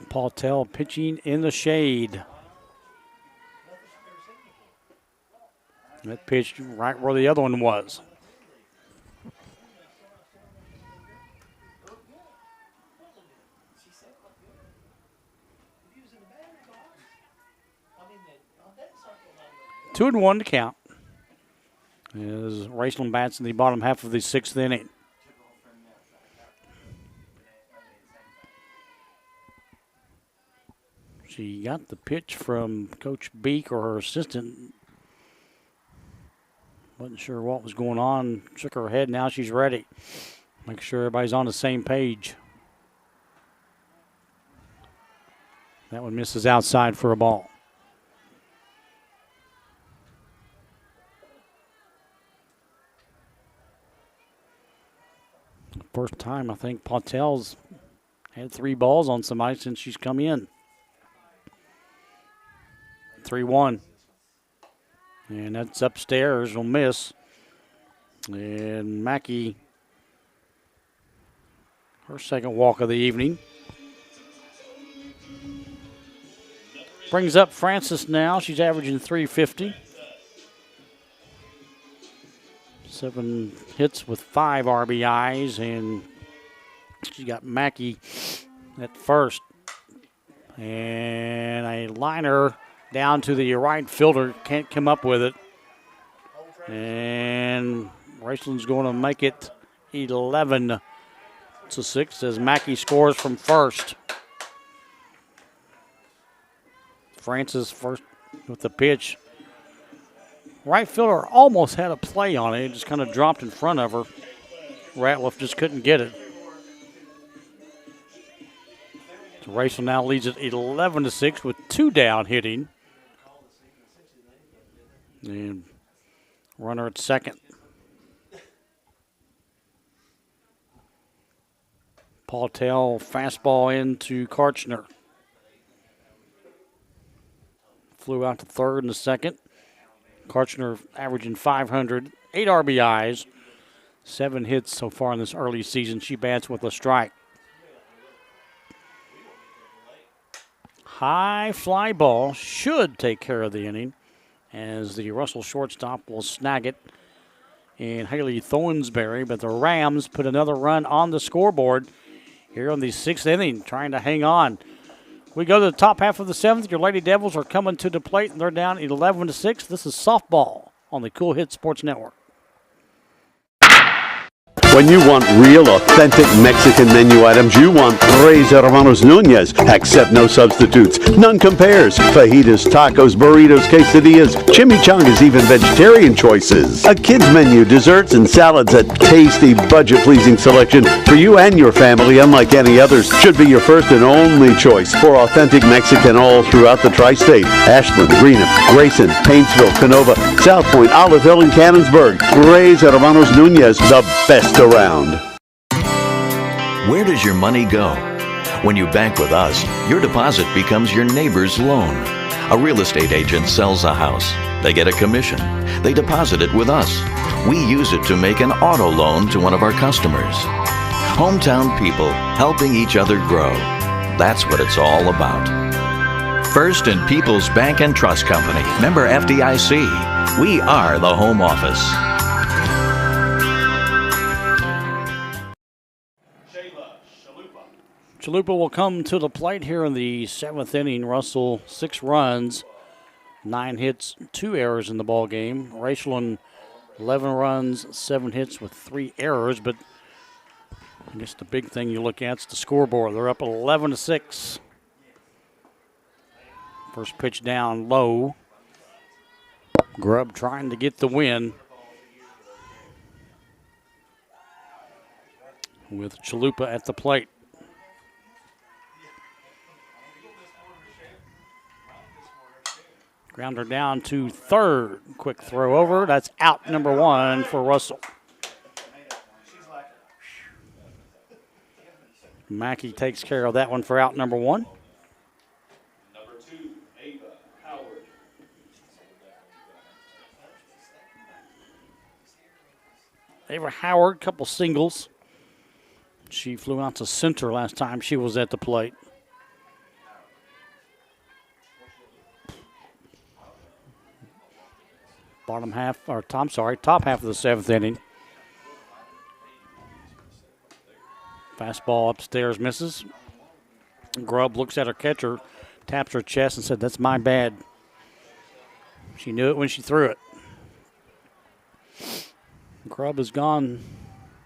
Pontel pitching in the shade. That pitch right where the other one was. Two and 1 to count. As Raceland bats in the bottom half of the 6th inning. She got the pitch from Coach Beek or her assistant. Wasn't sure what was going on. Shook her head. Now she's ready. Make sure everybody's on the same page. That one misses outside for a ball. First time I think Pontel's had 3 balls on somebody since she's come in. 3-1. And that's upstairs. Will miss. And Mackey, her second walk of the evening. Brings up Francis now. She's averaging .350. 7 hits with 5 RBIs. And she got Mackey at first. And a liner down to the right fielder. Can't come up with it. And Raceland's going to make it 11-6 as Mackey scores from first. Francis first with the pitch. Right fielder almost had a play on it. It just kind of dropped in front of her. Ratliff just couldn't get it. So Raceland now leads it 11-6 with 2 down hitting. And runner at second. Paul fastball into Karchner. Flew out to third in the second. Karchner averaging 500, 8 RBIs, 7 hits so far in this early season. She bats with a strike. High fly ball should take care of the inning as the Russell shortstop will snag it. And Haley Thornsberry, but the Rams put another run on the scoreboard here in the 6th inning, trying to hang on. We go to the top half of the 7th. Your Lady Devils are coming to the plate, and they're down 11-6. This is softball on the Cool Hit Sports Network. When you want real, authentic Mexican menu items, you want Tres Hermanos Nunez. Accept no substitutes. None compares. Fajitas, tacos, burritos, quesadillas, chimichangas, even vegetarian choices. A kids menu, desserts and salads, a tasty, budget-pleasing selection for you and your family, unlike any others, should be your first and only choice for authentic Mexican all throughout the tri-state. Ashland, Greenup, Grayson, Paintsville, Canova, South Point, Olive Hill, and Cannonsburg. Tres Hermanos Nunez, the best around. Where does your money go? When you bank with us, your deposit becomes your neighbor's loan. A real estate agent sells a house. They get a commission. They deposit it with us. We use it to make an auto loan to one of our customers. Hometown people helping each other grow. That's what it's all about. First and People's Bank and Trust Company, member FDIC. We are the home office. Chalupa will come to the plate here in the 7th inning. Russell, 6 runs, 9 hits, 2 errors in the ball game. Raceland, 11 runs, 7 hits with 3 errors. But I guess the big thing you look at is the scoreboard. They're up 11-6. First pitch down low. Grubb trying to get the win. With Chalupa at the plate. Grounder down to third. Quick throw over. That's out number 1 for Russell. Mackey takes care of that one for out number 1. Number 2, Ava Howard. Ava Howard, couple singles. She flew out to center last time she was at the plate. Top half of the 7th inning. Fastball upstairs misses. Grubb looks at her catcher, taps her chest and said, "That's my bad." She knew it when she threw it. Grubb has gone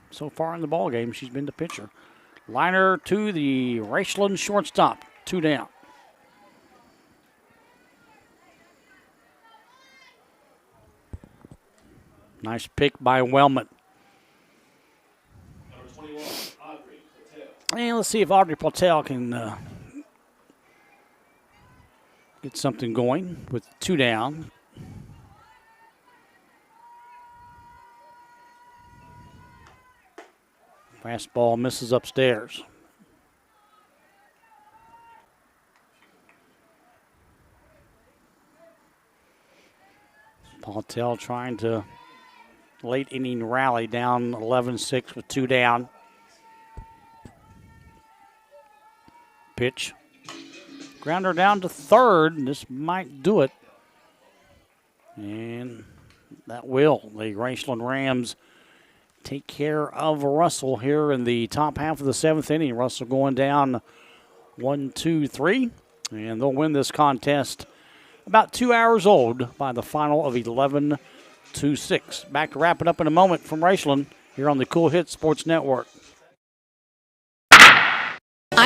so far in the ball game. She's been the pitcher. Liner to the Raceland shortstop. 2 down. Nice pick by Wellman. Number 21, Audrey Patel. And let's see if Audrey Patel can get something going with 2 down. Fastball misses upstairs. Patel trying to late inning rally down 11-6 with 2 down. Pitch. Grounder down to third. This might do it. And that will. The Raceland Rams take care of Russell here in the top half of the 7th inning. Russell going down 1-2-3. And they'll win this contest about 2 hours old by the final of 11-6. Back to wrap it up in a moment from Raceland here on the Cool Hit Sports Network.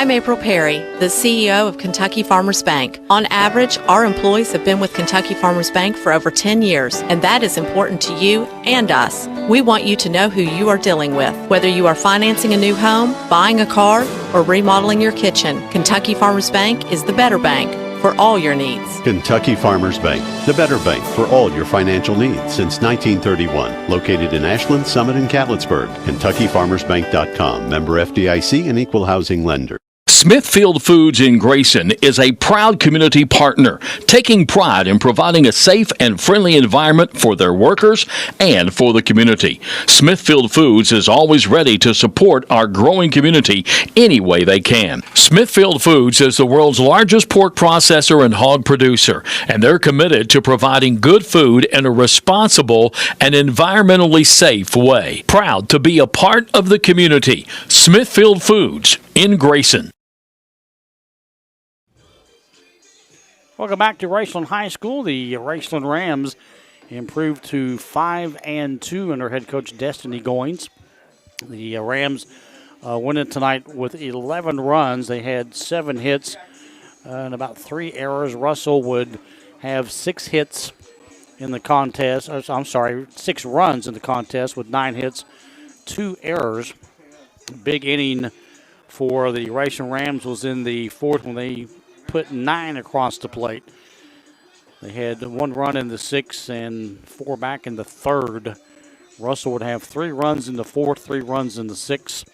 I'm April Perry, the CEO of Kentucky Farmers Bank. On average, our employees have been with Kentucky Farmers Bank for over 10 years, and that is important to you and us. We want you to know who you are dealing with. Whether you are financing a new home, buying a car, or remodeling your kitchen, Kentucky Farmers Bank is the better bank for all your needs. Kentucky Farmers Bank, the better bank for all your financial needs since 1931. Located in Ashland, Summit, and Catlettsburg. KentuckyFarmersBank.com. Member FDIC and Equal Housing Lender. Smithfield Foods in Grayson is a proud community partner, taking pride in providing a safe and friendly environment for their workers and for the community. Smithfield Foods is always ready to support our growing community any way they can. Smithfield Foods is the world's largest pork processor and hog producer, and they're committed to providing good food in a responsible and environmentally safe way. Proud to be a part of the community. Smithfield Foods in Grayson. Welcome back to Raceland High School. The Raceland Rams improved to 5-2 under head coach Destiny Goins. The Rams won it tonight with 11 runs. They had 7 hits and about 3 errors. Russell would have 6 hits in the contest. 6 runs in the contest with 9 hits, 2 errors. Big inning for the Raceland Rams was in the 4th when they put 9 across the plate. They had 1 run in the 6th and 4 back in the 3rd. Russell would have 3 runs in the 4th, 3 runs in the 6th,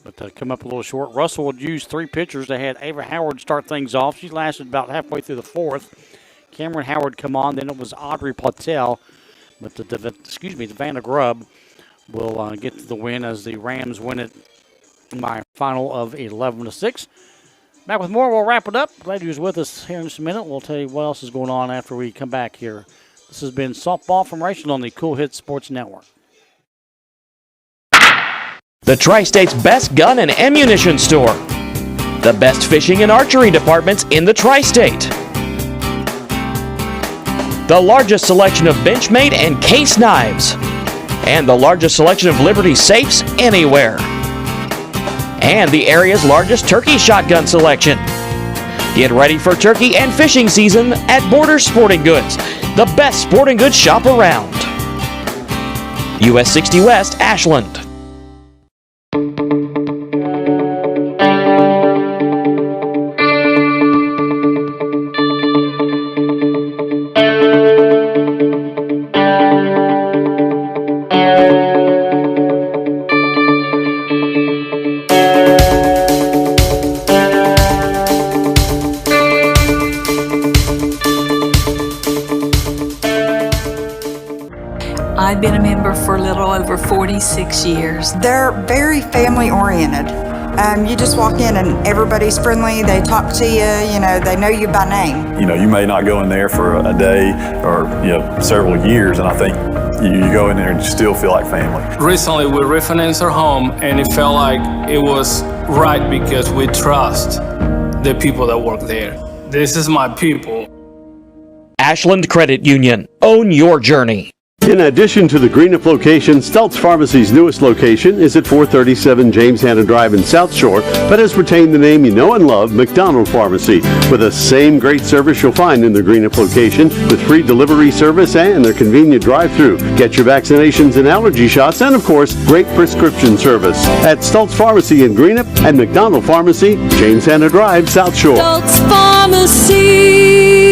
but come up a little short. Russell would use 3 pitchers. They had Ava Howard start things off. She lasted about halfway through the 4th. Cameron Howard come on. Then it was Audrey Patel, but the Vanna Grubb will get the win as the Rams win it by a final of 11-6. Back with more. We'll wrap it up. Glad you was with us here in just a minute. We'll tell you what else is going on after we come back here. This has been Softball from Raceland on the Cool Hits Sports Network. The Tri-State's best gun and ammunition store. The best fishing and archery departments in the Tri-State. The largest selection of Benchmade and case knives. And the largest selection of Liberty safes anywhere. And the area's largest turkey shotgun selection. Get ready for turkey and fishing season at Border Sporting Goods, the best sporting goods shop around. US 60 West, Ashland. I've been a member for a little over 46 years. They're very family oriented. You just walk in and everybody's friendly. They talk to you, they know you by name. You may not go in there for a day or, several years, and I think you go in there and you still feel like family. Recently, we refinanced our home, and it felt like it was right because we trust the people that work there. This is my people. Ashland Credit Union. Own your journey. In addition to the Greenup location, Stultz Pharmacy's newest location is at 437 James Hanna Drive in South Shore, but has retained the name you know and love, McDonald Pharmacy, with the same great service you'll find in the Greenup location, with free delivery service and their convenient drive-thru. Get your vaccinations and allergy shots, and of course, great prescription service at Stultz Pharmacy in Greenup and McDonald Pharmacy, James Hanna Drive, South Shore. Stultz Pharmacy.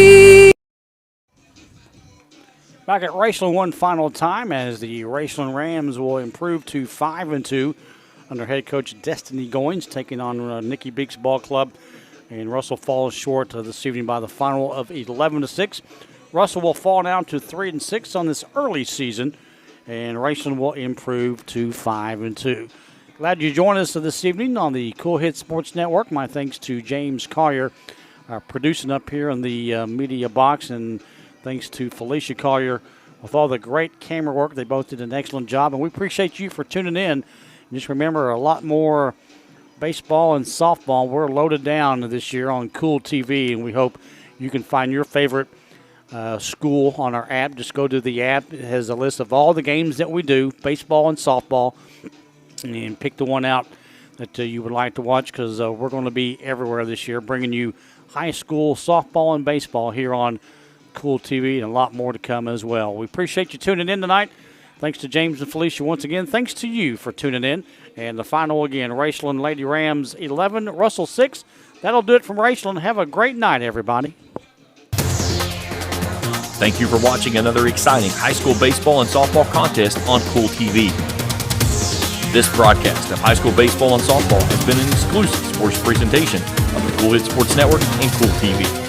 Back at Raceland one final time as the Raceland Rams will improve to 5-2 under head coach Destiny Goins, taking on Nikki Beek's ball club. And Russell falls short this evening by the final of 11-6. Russell will fall down to 3-6 on this early season, and Raceland will improve to 5-2. Glad you joined us this evening on the Cool Hits Sports Network. My thanks to James Collier, producing up here in the media box, and thanks to Felicia Collier with all the great camera work. They both did an excellent job, and we appreciate you for tuning in. And just remember, a lot more baseball and softball. We're loaded down this year on Cool TV, and we hope you can find your favorite school on our app. Just go to the app. It has a list of all the games that we do, baseball and softball, and pick the one out that you would like to watch, because we're going to be everywhere this year, bringing you high school softball and baseball here on Cool TV, and a lot more to come as well. We appreciate you tuning in tonight. Thanks to James and Felicia once again. Thanks to you for tuning in. And the final again, Raceland Lady Rams 11, Russell 6. That'll do it from Raceland. Have a great night, everybody. Thank you for watching another exciting high school baseball and softball contest on Cool TV. This broadcast of high school baseball and softball has been an exclusive sports presentation of the Cool Hit Sports Network and Cool TV.